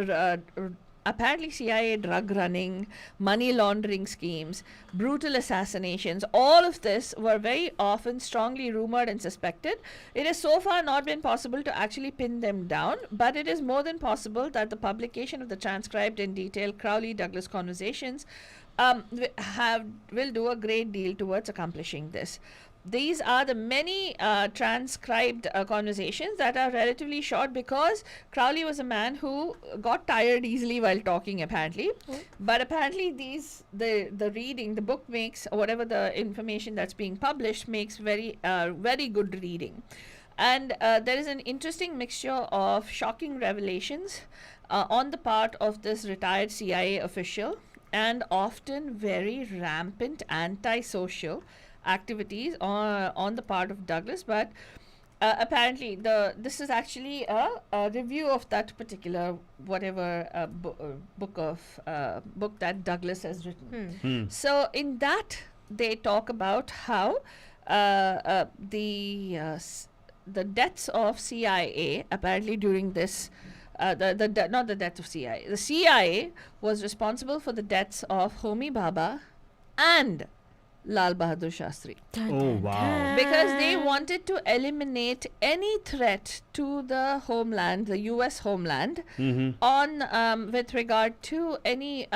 apparently CIA drug running, money laundering schemes, brutal assassinations, all of this were very often strongly rumored and suspected. It has so far not been possible to actually pin them down, but it is more than possible that the publication of the transcribed and detailed Crowley-Douglas conversations will do a great deal towards accomplishing this. These are the many transcribed conversations that are relatively short, because Crowley was a man who got tired easily while talking, apparently. But apparently the reading, the book makes, or whatever the information that's being published makes very good reading. And there is an interesting mixture of shocking revelations on the part of this retired CIA official, and often very rampant antisocial activities on the part of Douglas. But apparently this is actually a review of that particular whatever book that Douglas has written. So in that they talk about how the deaths of CIA apparently during this not the death of CIA. The CIA was responsible for the deaths of Homi Bhabha and Lal Bahadur Shastri. Oh, wow. Because they wanted to eliminate any threat to the homeland, the US homeland, on with regard to any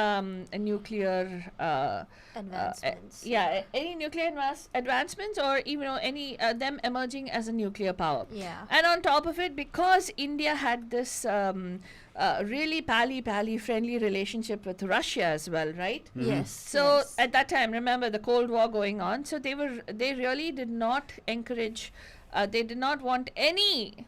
nuclear Advancements. any nuclear advancements, or even any them emerging as a nuclear power. Yeah. And on top of it, because India had this really pally friendly relationship with Russia as well, right? Yes. So yes. at that time, remember the Cold War going on, so they really did not encourage, they did not want any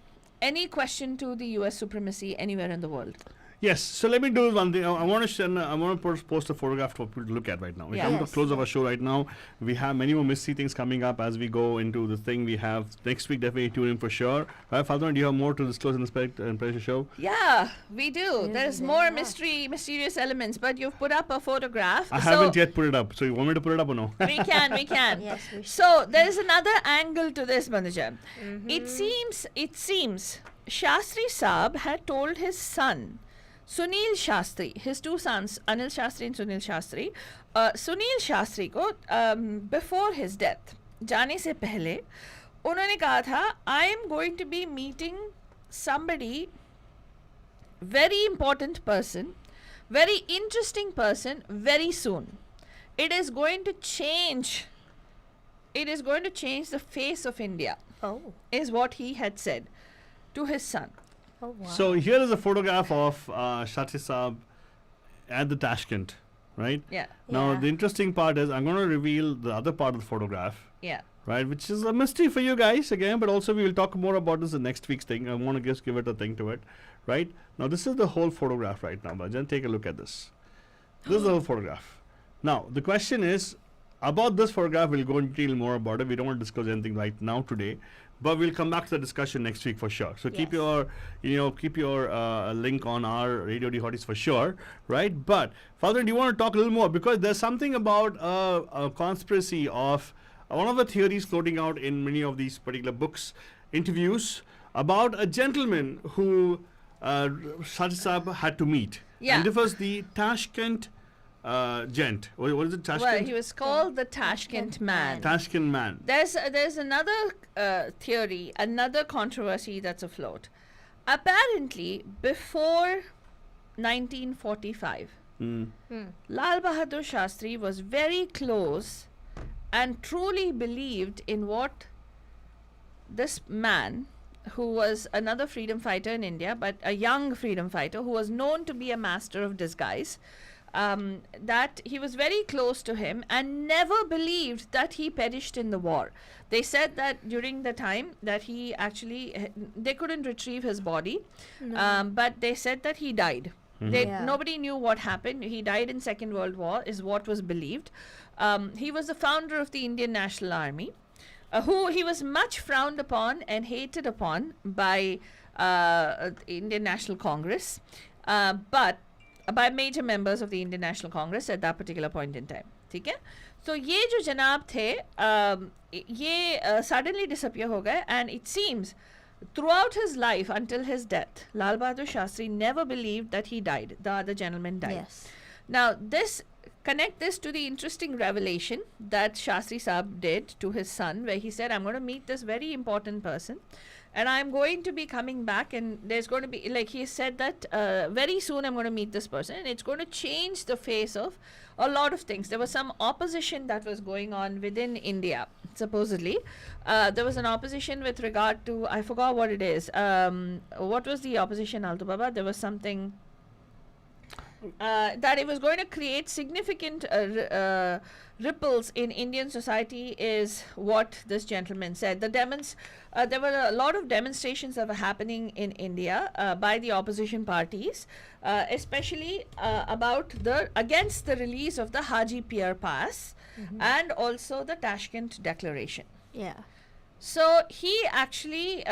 question to the US supremacy anywhere in the world. Yes, so let me do one thing. I want to post a photograph for people to look at right now. We're coming to the close of our show right now. We have many more mystery things coming up as we go into the thing we have next week. Definitely tune in for sure. Right, Father, do you have more to disclose in the show? Yeah, we do. Yes, There's we more have. mysterious elements, but you've put up a photograph. I haven't yet put it up. So you want me to put it up or no? We can. Yes, we should. So there's another angle to this, Mandajan. It seems Shastri Saab had told his son, Sunil Shastri, his 2 sons, Anil Shastri and Sunil Shastri, Sunil Shastri को before his death, जाने से पहले उन्होंने कहा था, I am going to be meeting somebody, very important person, very interesting person, very soon. It is going to change the face of India, is what he had said to his son. Oh, wow. So here is a photograph of Shastri Saab at the Tashkent, right? Yeah. Now Yeah. the interesting part is I'm going to reveal the other part of the photograph. Yeah. right? Which is a mystery for you guys again, but also we will talk more about this in next week's thing. I want to just give it a thing to it, right? Now this is the whole photograph right now, Bhajan. Take a look at this. This is the whole photograph. Now the question is about this photograph. We'll go into detail more about it. We don't want to discuss anything right now today, but we'll come back to the discussion next week for sure. So keep your, keep your link on our Radio D Hotties for sure, right? But Father, do you want to talk a little more, because there's something about a conspiracy of one of the theories floating out in many of these particular books, interviews, about a gentleman who Shaji Saab had to meet. Yeah. And this was the Tashkent gent. What is it? Tashkent? Well, he was called the Tashkent Man. Tashkent Man. There's another theory, another controversy that's afloat. Apparently, before 1945, Lal Bahadur Shastri was very close and truly believed in what this man, who was another freedom fighter in India, but a young freedom fighter who was known to be a master of disguise, that he was very close to him and never believed that he perished in the war. They said that during the time that he actually, they couldn't retrieve his body, but they said that he died. Nobody knew what happened. He died in Second World War is what was believed. He was the founder of the Indian National Army, who he was much frowned upon and hated upon by Indian National Congress, but by major members of the Indian National Congress at that particular point in time. ठीक है? So ये जो जनाब थे, ये suddenly disappear हो गए, and it seems throughout his life until his death, Lal Bahadur Shastri never believed that he died. The other gentleman died. Yes. Now connect this to the interesting revelation that Shastri Saab did to his son, where he said, I'm going to meet this very important person and I'm going to be coming back, and there's going to be, like he said that very soon I'm going to meet this person and it's going to change the face of a lot of things. There was some opposition that was going on within India, supposedly. There was an opposition with regard to, I forgot what it is. What was the opposition, Alto Baba? There was something that it was going to create significant ripples in Indian society, is what this gentleman said. There were a lot of demonstrations that were happening in India by the opposition parties, especially against the release of the Haji Pier Pass and also the Tashkent Declaration. Yeah. So he actually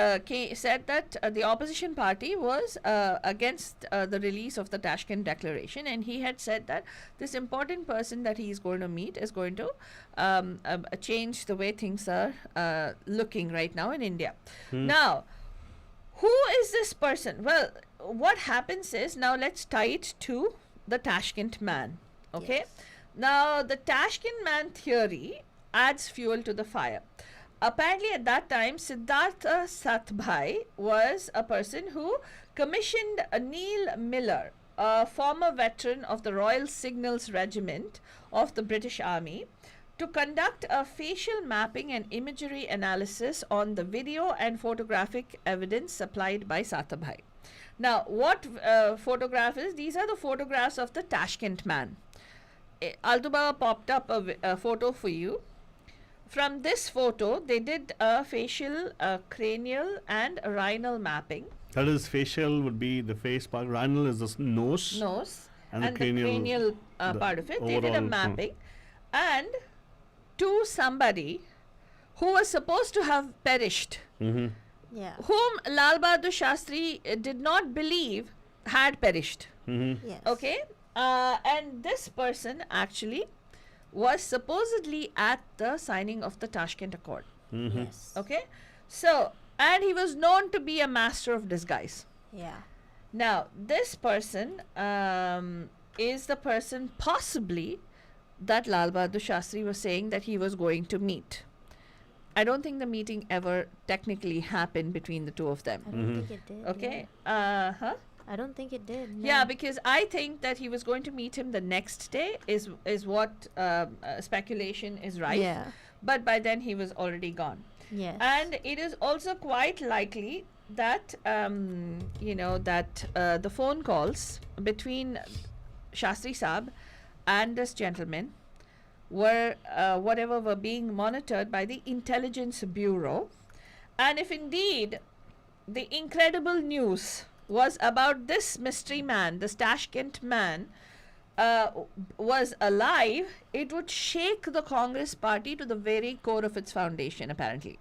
said that the opposition party was against the release of the Tashkent Declaration, and he had said that this important person that he is going to meet is going to change the way things are looking right now in India. Now, who is this person? Well, what happens is, now let's tie it to the Tashkent Man. Okay? Yes. Now, the Tashkent Man theory adds fuel to the fire. Apparently, at that time, Siddhartha Satbhai was a person who commissioned Neil Miller, a former veteran of the Royal Signals Regiment of the British Army, to conduct a facial mapping and imagery analysis on the video and photographic evidence supplied by Satbhai. Now, what photograph is? These are the photographs of the Tashkent Man. Altuba popped up a photo for you. From this photo, they did a facial, cranial and rhinal mapping. That is, facial would be the face part, rhinal is the nose. And the cranial part of it. They did a mapping. And to somebody who was supposed to have perished, whom Lal Bahadur Shastri did not believe had perished. Yes. Okay? And this person actually was supposedly at the signing of the Tashkent Accord. Yes. Okay? So, and he was known to be a master of disguise. Yeah. Now, this person is the person possibly that Lal Bahadur Shastri was saying that he was going to meet. I don't think the meeting ever technically happened between the two of them. I don't think it did. Okay? Yeah. I don't think it did. No. Yeah, because I think that he was going to meet him the next day is what speculation is right. Yeah. But by then he was already gone. Yes. And it is also quite likely that, the phone calls between Shastri Saab and this gentleman were being monitored by the Intelligence Bureau. And if indeed the incredible news was about this mystery man, this Tashkent man, was alive, it would shake the Congress party to the very core of its foundation, apparently.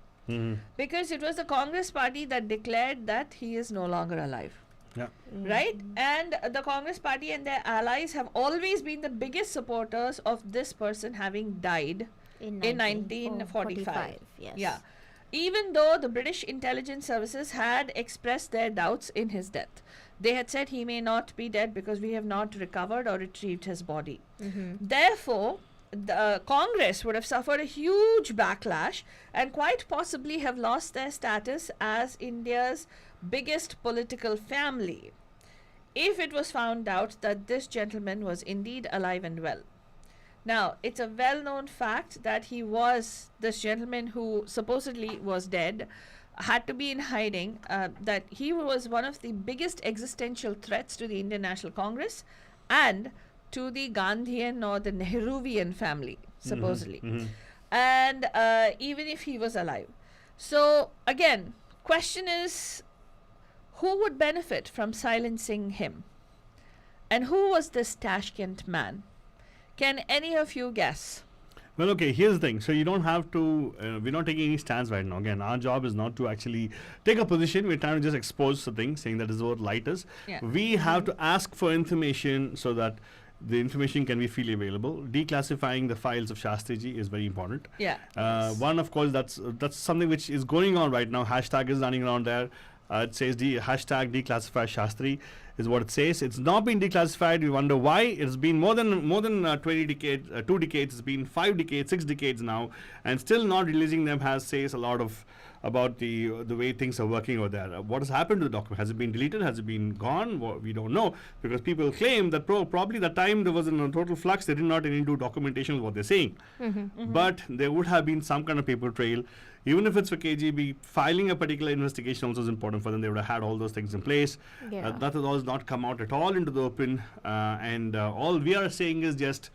Because it was the Congress party that declared that he is no longer alive. Yeah. Right? And the Congress party and their allies have always been the biggest supporters of this person having died in 1945. Yes. Yeah. Even though the British intelligence services had expressed their doubts in his death. They had said he may not be dead because we have not recovered or retrieved his body. Therefore, the Congress would have suffered a huge backlash and quite possibly have lost their status as India's biggest political family if it was found out that this gentleman was indeed alive and well. Now, it's a well-known fact that this gentleman who supposedly was dead, had to be in hiding, that he was one of the biggest existential threats to the Indian National Congress and to the Gandhian or the Nehruvian family, supposedly. And even if he was alive. So, again, question is, who would benefit from silencing him? And who was this Tashkent man? Can any of you guess? Well, okay, here's the thing. So you don't have to, we're not taking any stance right now. Again, our job is not to actually take a position. We're trying to just expose the thing, saying that is what light is. Yeah. We have to ask for information so that the information can be freely available. Declassifying the files of Shastriji is very important. Yeah. One, of course, that's something which is going on right now. Hashtag is running around there. It says hashtag declassify Shastri is what it says. It's not been declassified. We wonder why. It's been more than 20 decades, 2 decades. It's been 5 decades, 6 decades now, and still not releasing them says a lot of about the way things are working over there. What has happened to the document? Has it been deleted? Has it been gone? We don't know, because people claim that probably the time there was in a total flux, they did not even do documentation of what they're saying. But there would have been some kind of paper trail. Even if it's for KGB, filing a particular investigation also is important for them. They would have had all those things in place. Yeah. That has all not come out at all into the open. And all we are saying is just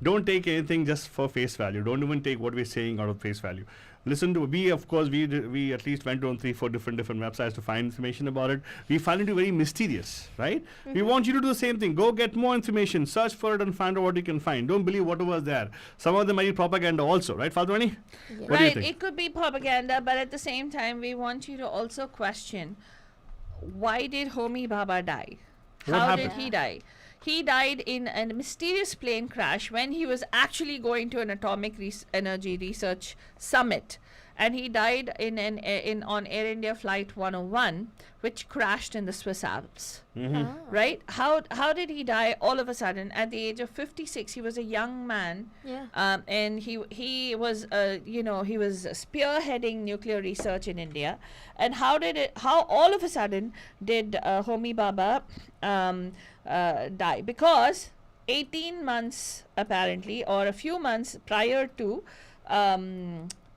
don't take anything just for face value. Don't even take what we're saying out of face value. Listen to, we at least went on 3-4 different websites to find information about it. We find it very mysterious, right? We want you to do the same thing. Go get more information, search for it and find out what you can find. Don't believe whatever was there. Some of them might be propaganda also, right, Faltwani? Yeah. What do you Right, think? it could be propaganda, but at the same time, we want you to also question, why did Homi Bhabha die? What How happened? did he die? He died in a mysterious plane crash when he was actually going to an atomic energy research summit, and he died on Air India flight 101, which crashed in the Swiss Alps. Oh. Right? How did he die all of a sudden at the age of 56? He was a young man. Yeah. And he was he was spearheading nuclear research in India. And how all of a sudden did Homi Bhabha die? Because 18 months apparently, or a few months prior to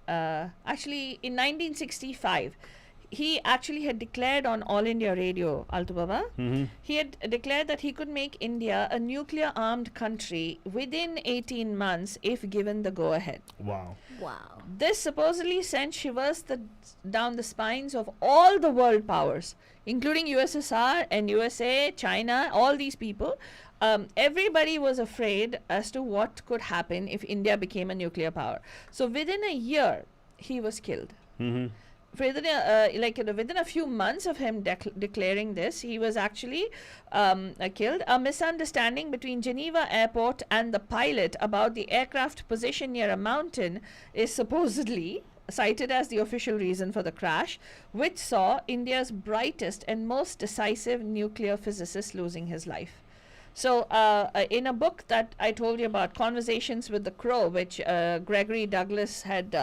actually in 1965, he actually had declared on All India Radio, Altu Baba, he had declared that he could make India a nuclear armed country within 18 months if given the go ahead. Wow. Wow. This supposedly sent shivers down the spines of all the world powers, including USSR and USA, China, all these people. Everybody was afraid as to what could happen if India became a nuclear power. So within a year, he was killed. Within a few months of him declaring this, he was actually killed. A misunderstanding between Geneva Airport and the pilot about the aircraft position near a mountain is supposedly cited as the official reason for the crash, which saw India's brightest and most decisive nuclear physicist losing his life. So in a book that I told you about, Conversations with the Crow, which Gregory Douglas had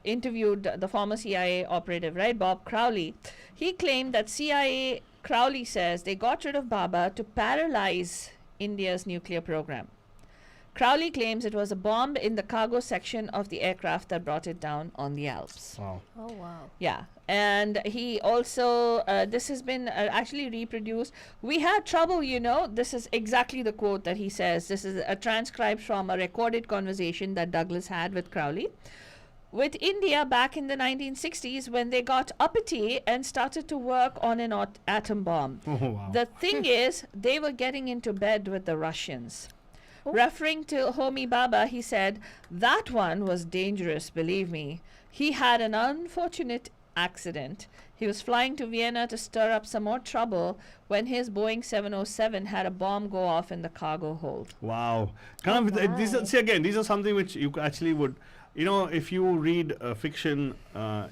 interviewed the former CIA operative, right, Bob Crowley, he claimed that CIA, Crowley says, they got rid of Bhabha to paralyze India's nuclear program. Crowley claims it was a bomb in the cargo section of the aircraft that brought it down on the Alps. Wow. Oh wow. Yeah. And he also, this has been actually reproduced. We had trouble, This is exactly the quote that he says. This is transcribed from a recorded conversation that Douglas had with Crowley. With India back in the 1960s when they got uppity and started to work on an atom bomb. Oh, wow. The thing is, they were getting into bed with the Russians. Referring to Homi Baba, he said, that one was dangerous, believe me. He had an unfortunate accident. He was flying to Vienna to stir up some more trouble when his Boeing 707 had a bomb go off in the cargo hold. Wow. Kind of, these are something which you actually would, if you read fiction,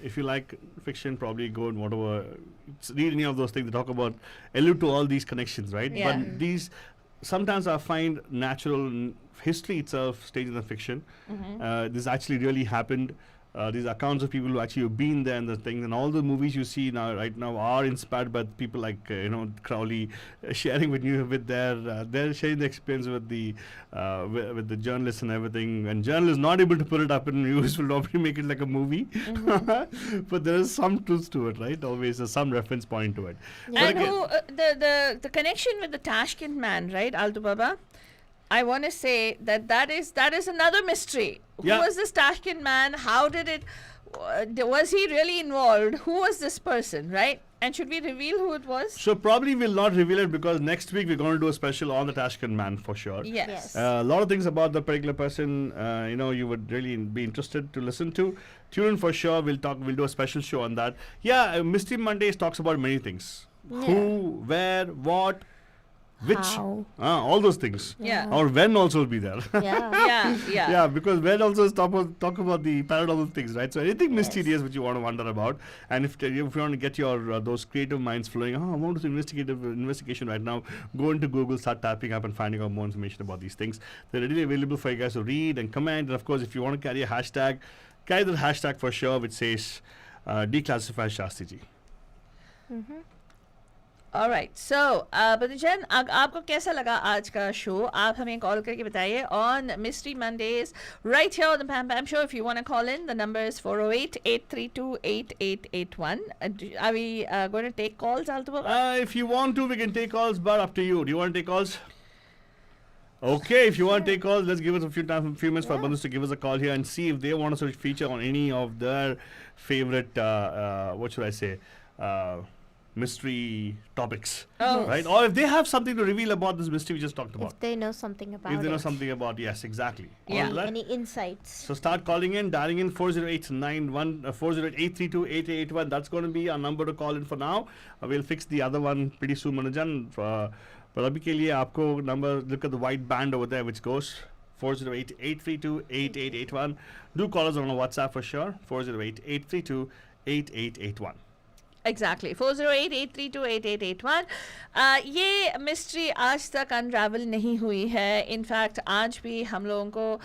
if you like fiction, probably go and whatever, read any of those things that talk about, allude to all these connections, right? Yeah. But these, sometimes I find natural history itself stays in the fiction. This actually really happened. These accounts of people who actually have been there and the things, and all the movies you see right now are inspired by people like Crowley sharing with you with they're sharing the experience with the journalists and everything. And journalists not able to put it up in news will probably make it like a movie, but there is some truth to it, right? Always there's some reference point to it. Yeah. And who the connection with the Tashkent man, right, Altu Baba? I want to say that is another mystery. Yeah. Who was this Tashkent man? How did it? Was he really involved? Who was this person, right? And should we reveal who it was? So probably we'll not reveal it because next week we're going to do a special on the Tashkent man for sure. Yes. A lot of things about the particular person, you would really be interested to listen to. Tune in for sure. We'll do a special show on that. Yeah, Mystery Mondays talks about many things. Yeah. Who, where, what, which, How. all those things. Yeah. Or when also will be there. Yeah. Yeah. Because when also is talk about the paranormal things, right? So anything mysterious which you want to wonder about, and if you want to get your those creative minds flowing, I want to do investigation right now, go into Google, start tapping up and finding out more information about these things. They're readily available for you guys to read and comment. And of course, if you want to carry a hashtag, carry the hashtag for sure, which says declassify Shastriji. Alright, so Badijan, आपको कैसा लगा आज का show? आप हमें call करके बताइए on Mystery Mondays right here on the Pam Pam Show. If you want to call in, the number is 408-832-8881. Are we going to take calls, Altu Baba? If you want to, we can take calls, but up to you. Do you want to take calls? Okay, if you want to take calls, let's give us a few minutes for Bandhus to give us a call here and see if they want us to feature on any of their favorite, what should I say, mystery topics, right? Or if they have something to reveal about this mystery we just talked about. If they know something about If they know it. something about, yes, exactly. Yeah. All that. Any insights. So start calling in, dialing in 408-832-8881. That's going to be our number to call in for now. We'll fix the other one pretty soon, Manajan. But abhi ke liye aapko number, look at the white band over there which goes 408-832-8881. Do call us on our WhatsApp for sure. 408-832-8881. Exactly, 408-832-8881. ये mystery आज तक unravel नहीं हुई है. In fact आज भी हम लोगों को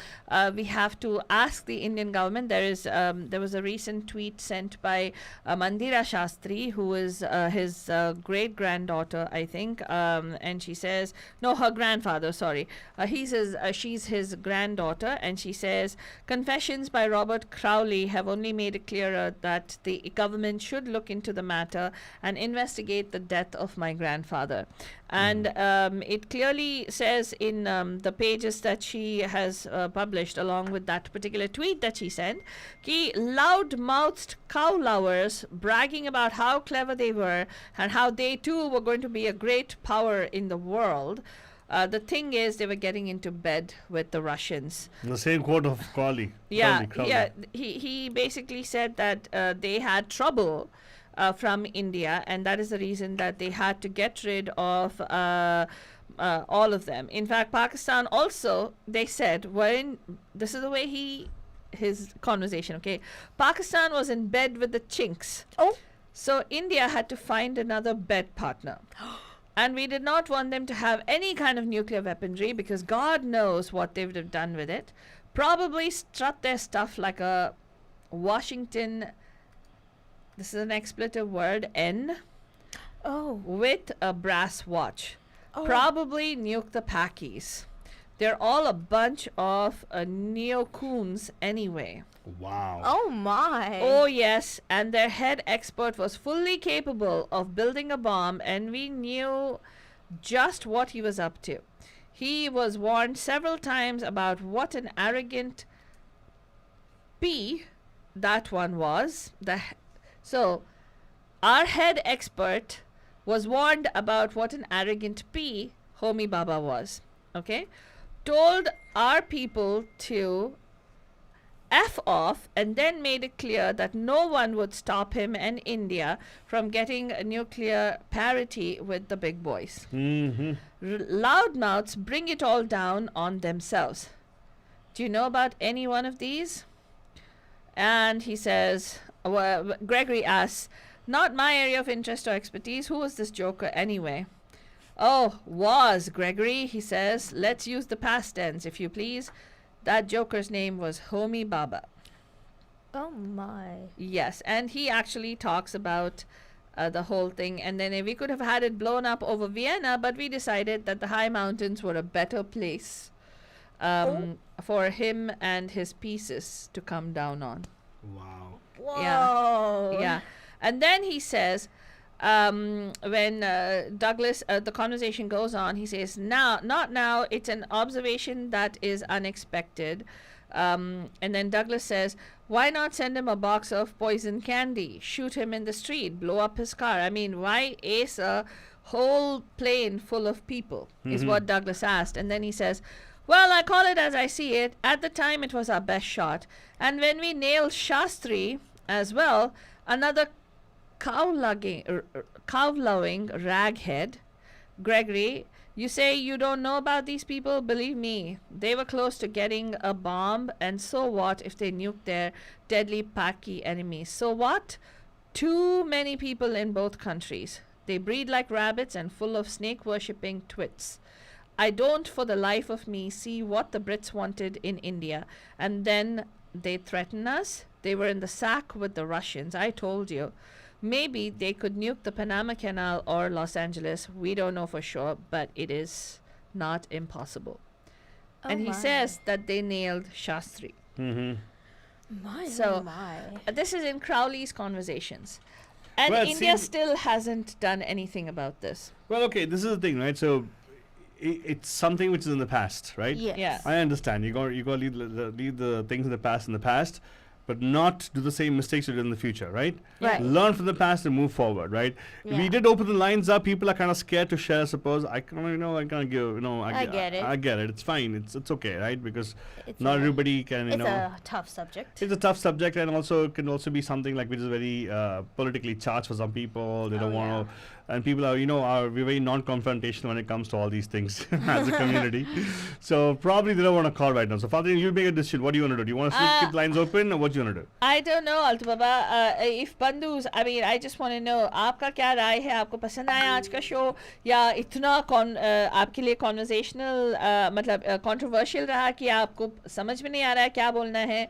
we have to ask the Indian government. There was a recent tweet sent by Mandira Shastri, who is his great granddaughter, I think, and she says, no, her grandfather, sorry. She's his granddaughter, and she says, confessions by Robert Crowley have only made it clearer that the government should look into the matter and investigate the death of my grandfather. And it clearly says in the pages that she has published along with that particular tweet that she sent, ki loud-mouthed cow lovers bragging about how clever they were and how they too were going to be a great power in the world. The thing is, they were getting into bed with the Russians. The same quote of Crowley. Crowley. Yeah. He basically said that they had trouble from India, and that is the reason that they had to get rid of all of them. In fact, Pakistan also, they said, this is the way his conversation, okay? Pakistan was in bed with the Chinks. Oh. So India had to find another bed partner. And we did not want them to have any kind of nuclear weaponry because God knows what they would have done with it. Probably strut their stuff like a Washington, this is an expletive word, N, Oh. with a brass watch. Oh. Probably nuke the Pakis. They're all a bunch of neocoons anyway. Wow. Oh my. Oh, yes, and their head expert was fully capable of building a bomb, and we knew just what he was up to. He was warned several times about what an arrogant P that one was. So, our head expert was warned about what an arrogant P Homi Baba was. Okay? Told our people to F off, and then made it clear that no one would stop him and India from getting a nuclear parity with the big boys. Loudmouths bring it all down on themselves. Do you know about any one of these? And he says, Gregory asks, not my area of interest or expertise. Who was this joker anyway? Oh, was Gregory, he says. Let's use the past tense, if you please. That joker's name was Homi Baba. Oh my. Yes, and he actually talks about the whole thing. And then we could have had it blown up over Vienna, but we decided that the high mountains were a better place for him and his pieces to come down on. Wow. Whoa. Yeah. And then he says, when Douglas, the conversation goes on, he says, now, not now, it's an observation that is unexpected. And then Douglas says, why not send him a box of poison candy, shoot him in the street, blow up his car? I mean, why ace a whole plane full of people, is what Douglas asked. And then he says, well, I call it as I see it. At the time, it was our best shot. And when we nailed Shastri as well, another cow-loving raghead. Gregory, you say you don't know about these people? Believe me, they were close to getting a bomb, and so what if they nuked their deadly Paki enemies? So what? Too many people in both countries. They breed like rabbits and full of snake-worshipping twits. I don't for the life of me see what the Brits wanted in India. And then they threaten us. They were in the sack with the Russians. I told you. Maybe they could nuke the Panama Canal or Los Angeles. We don't know for sure, but it is not impossible. Oh and he my. says that they nailed Shastri. My, So, oh my. This is in Crowley's conversations. And Well, India see- still hasn't done anything about this. Well, okay, this is the thing, right? So it's something which is in the past, right? Yes. Yeah. I understand. You got to leave the things in the past, but not do the same mistakes you did in the future, right? Right. Learn from the past and move forward, right? Yeah. We did open the lines up. People are kind of scared to share. Suppose I can't give. I get it. I get it. It's fine. It's okay, right? Because It's not a- everybody can. It's a tough subject. It's a tough subject, and also can also be something like which is very politically charged for some people. They don't Oh, want to, and people are we're very non-confrontational when it comes to all these things as a community. So probably they don't want to call right now. So Father, you make a decision. What do you want to do? Do you want to keep lines open, or what do you want to do? I don't know, Altu Baba. If Bandus, I mean, I just want to know, आपका क्या राय है? आपको पसंद आया आज का show या इतना आपके लिए conversational मतलब controversial रहा कि आपको समझ में नहीं आ रहा है क्या बोलना है?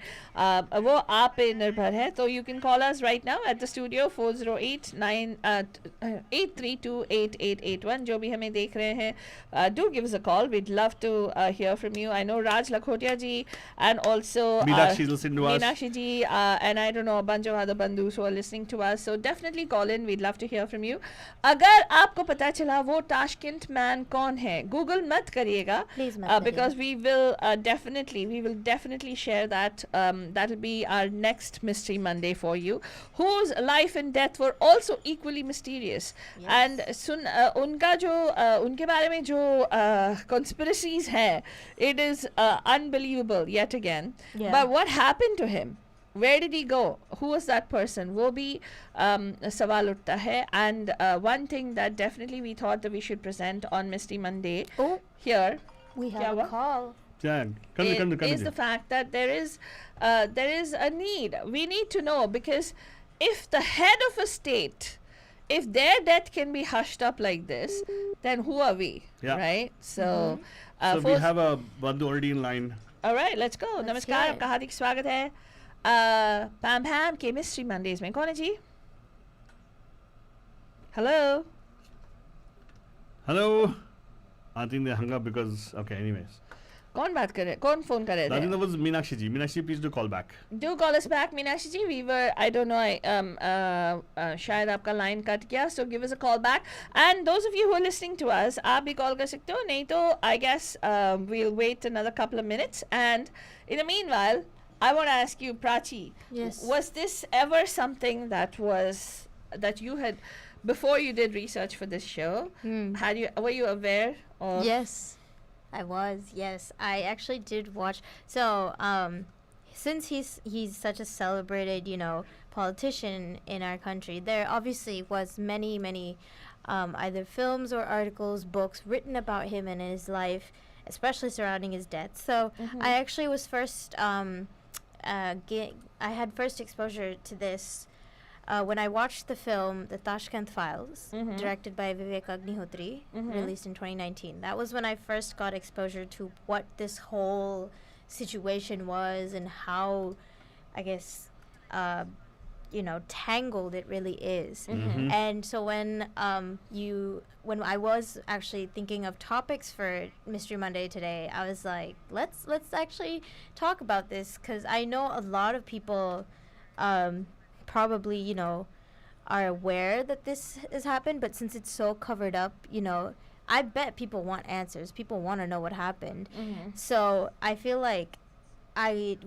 वो आप पे निर्भर है. So you can call us right now at the studio 408-832-8881 जो भी हमें देख रहे हैं. Do give us a call. We'd love to hear from you. I know Raj Lakhotia ji and also Meenakshi listening to us. Meenakshi ji, and I don't know, a bunch of other bandus who are listening to us. So definitely call in. We'd love to hear from you. अगर आपको पता चला वो Tashkent man कौन है, Google मत करिएगा. Please मत Because we will definitely share that. That'll be our next Mystery Monday for you, whose life and death were also equally mysterious. Yes. And उनका जो उनके बारे में जो conspiracies हैं, it is unbelievable yet again. Yeah. But what happened to him? Where did he go? Who was that person? वो भी सवाल उठता है. And one thing that definitely we thought that we should present on Mystery Monday Oh, here we क्या have a हुआ? call. Yeah, come is the fact that there is a need. We need to know, because if the head of a state, if their death can be hushed up like this, then who are we? Yeah. Right? So, So we have a Bandhu already in line. all right, let's go. Let's नमस्कार, hear it. आपका हार्दिक स्वागत है पैम पैम के mystery Mondays में. कौन है जी? Hello. Hello. I think they hung up because okay. Anyways. कौन बात कर रहे, कौन फोन कर रहे I think थे? that was Meenakshi ji. Meenakshi, please do call back. Do call us back, Meenakshi ji. We were, I don't know, शायद आपका line कट गया, so give us a call back. And those of you who are listening to us, आप भी call कर सकते हो, नहीं तो I guess we'll wait another couple of minutes. And in the meanwhile, I want to ask you, Prachi, Yes. was this ever something that you had, before you did research for this show, were you aware of? Yes, I was. Yes, I actually did watch. So, since he's such a celebrated, politician in our country, there obviously was many either films or articles, books written about him and his life, especially surrounding his death. So, I actually was first I had first exposure to this when I watched the film The Tashkent Files, directed by Vivek Agnihotri, released in 2019. That was when I first got exposure to what this whole situation was and how, I guess, tangled it really is. And so when I was actually thinking of topics for Mystery Monday today, I was like, let's actually talk about this, because I know a lot of people probably are aware that this has happened, but since it's so covered up, I bet people want answers. People want to know what happened. So I feel like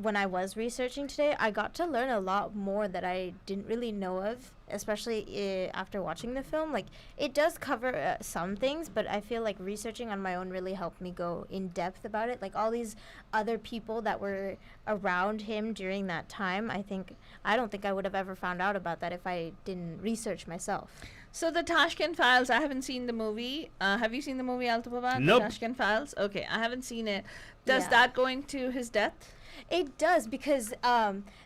when I was researching today, I got to learn a lot more that I didn't really know of, especially after watching the film. Like, it does cover some things, but I feel like researching on my own really helped me go in depth about it. Like, all these other people that were around him during that time, I don't think I would have ever found out about that if I didn't research myself. So the Tashkent Files, I haven't seen the movie. Have you seen the movie, Altubaba? Nope. The Tashkent Files? Okay, I haven't seen it. Does Yeah. that go into his death? It does, because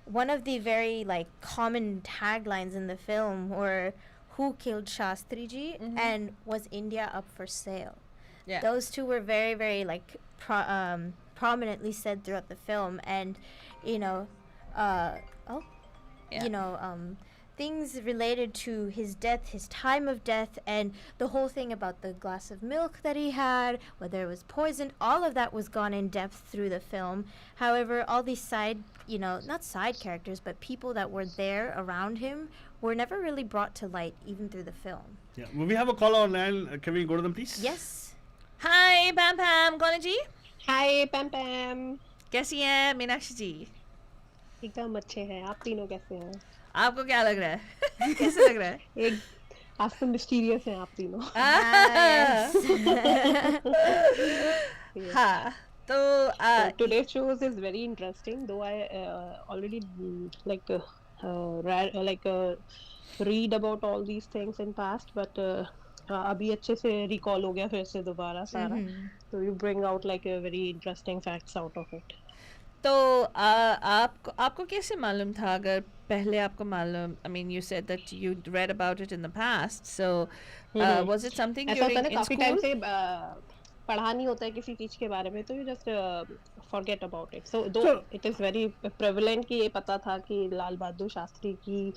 one of the very common taglines in the film were "Who killed Shastriji?" and "Was India up for sale?" Yeah. Those two were very, very prominently said throughout the film, and things related to his death, his time of death, and the whole thing about the glass of milk that he had, whether it was poisoned, all of that was gone in depth through the film. However, all these not side characters, but people that were there around him were never really brought to light, even through the film. Yeah. Well, we have a caller online. Can we go to them, please? Yes. Hi, Pam Pam, कौन है जी? हाय पैम पैम, कैसी हैं मीनाक्षी जी? एकदम अच्छे हैं। आप तीनों कैसे हैं? आपको क्या लग रहा है? कैसे लग रहा है? एक आज तो मिस्टीरियस हैं आप तीनों। हाँ, तो Today's shows is very interesting, though I already read about all these things in past, but अभी अच्छे से recall हो गया फिर से दोबारा सारा। So you bring out a very interesting facts out of it. तो आपको कैसे मालूम था? अगर पहले आपको मालूम, I mean, you said that you read about it in the past, so was it something ऐसा होता है during ना, in काफी टाइम school? से पढ़ा नहीं होता है किसी चीज के बारे में, तो you just forget about it. So though it is very prevalent कि ये पता था कि लाल बहादुर शास्त्री की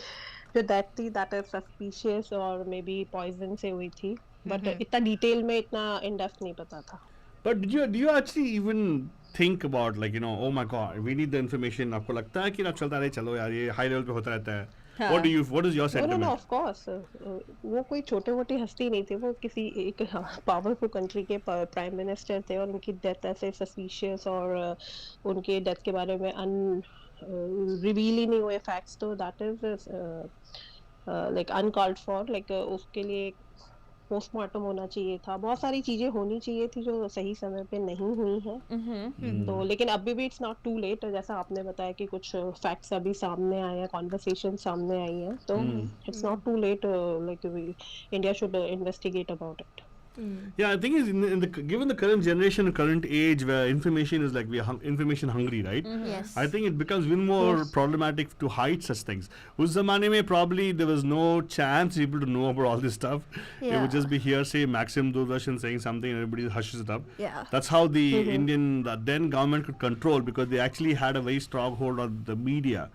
जो death थी, that is suspicious और maybe poison से हुई थी, but इतना detail में इतना in depth नहीं पता था. But do you actually even think about oh my god, we need the information? आपको लगता है कि ना चलता रहे, चलो यार ये high level पे होता रहता है? What is your sentiment? No, of course. वो कोई छोटे मोटी हस्ती नहीं थे, वो किसी एक पावरफुल कंट्री के प्राइम मिनिस्टर थे और उनकी डेथ ऐसे सस्पिशियस और उनके डेथ के बारे में रिवील ही नहीं हुए फैक्ट्स, तो दैट इज अनकॉल्ड फॉर। उसके लिए पोस्टमार्टम होना चाहिए था, बहुत सारी चीजें होनी चाहिए थी जो सही समय पे नहीं हुई हैं। तो लेकिन अभी भी इट्स नॉट टू लेट, जैसा आपने बताया कि कुछ फैक्ट्स अभी सामने आए हैं, कॉन्वर्सेशन सामने आई हैं, तो it's not too late, India should investigate about it. Yeah, I think is given the current generation, current age, where information is information hungry, right? Yes. I think it becomes even more problematic to hide such things. Us zamane mein probably there was no chance people to know about all this stuff. It would just be hearsay, Maxim Doordarshan saying something and everybody hushes it up. Yeah. That's how the the then government could control, because they actually had a very strong hold on the media.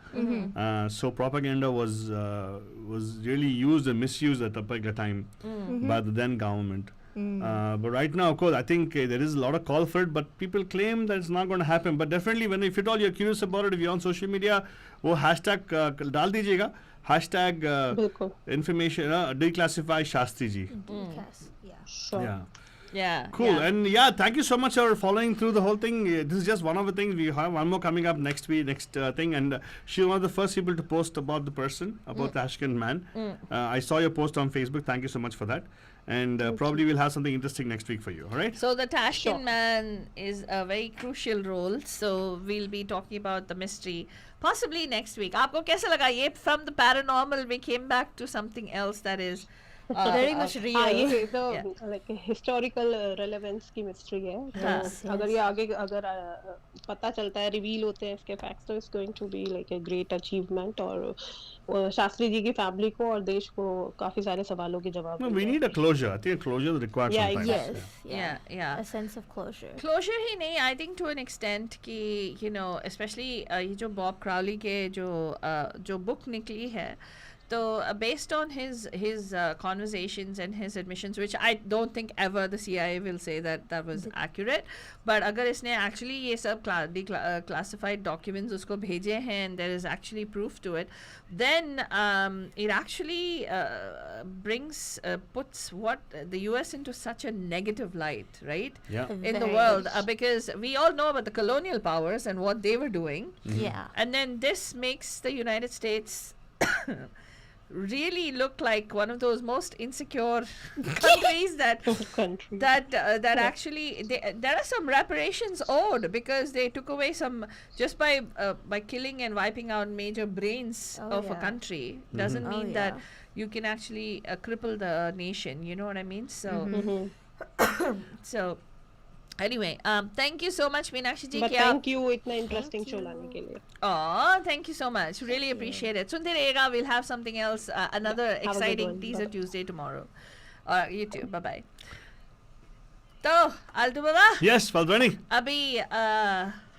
So propaganda was was really used and misused at a particular time by the then government. But right now, of course, I think there is a lot of call for it, but people claim that it's not going to happen. But definitely, if at all you're curious about it, if you're on social media, वो hashtag डाल दीजिएगा, hashtag information declassify Shastri ji. Yeah. Sure. Yeah. Cool. Yeah. And thank you so much for following through the whole thing. This is just one of the things. We have one more coming up next week, thing. And she's one of the first people to post about the person, about the Ashken man. I saw your post on Facebook. Thank you so much for that. And probably we'll have something interesting next week for you. All right? So the Tashkent man is a very crucial role. So we'll be talking about the mystery possibly next week. आपको कैसा लगा ये from the paranormal we came back to something else that is very much real. ये तो like historical relevance की mystery है. तो अगर ये आगे अगर पता चलता है, reveal होते हैं इसके facts, तो it's going to be like a great achievement और शास्त्री जी की family को और देश को काफी सारे सवालों के जवाब. No, we need a closure. I think a closure is required sometimes. Yes. Yeah. A sense of closure. Closure ही नहीं, I think to an extent कि especially ये जो Bob Crowley के जो book निकली है, so based on his conversations and his admissions, which I don't think ever the CIA will say that was accurate, but अगर इसने actually ये सब classified documents उसको भेजे हैं and there is actually proof to it, then it actually puts the US into such a negative light, right? Yeah. In the world, because we all know about the colonial powers and what they were doing. Yeah. And then this makes the United States really look like one of those most insecure countries that actually there are some reparations owed because they took away some just by killing and wiping out major brains of a country doesn't mean that you can actually cripple the nation, you know what I mean? So so anyway, thank you so much Meenakshi ji. But thank you इतना interesting show लाने के लिए. Oh, thank you so much. Really appreciate it. सुनते रहिएगा. We'll have something else, another exciting teaser Tuesday tomorrow. You too. Bye bye. तो आल्टू बाबा. Yes, Faldrani. अभी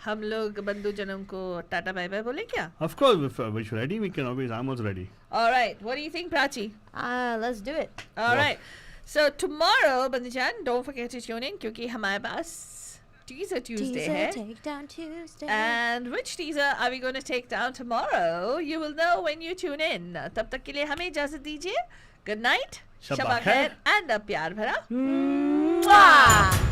हम लोग बंधु जनम को टाटा बाय बाय बोले क्या? Of course, if we're ready, we can always. I'm also ready. All right. What do you think, Prachi? Let's do it. All right. So tomorrow, Bandhujan, don't forget to tune in क्योंकि हमारे पास teaser Tuesday है. Takedown Tuesday. And which teaser are we going to take down tomorrow? You will know when you tune in. तब तक के लिए हमें इजाजत दीजिए. Good night. शब्बा खैर. And a प्यार भरा. Mwah!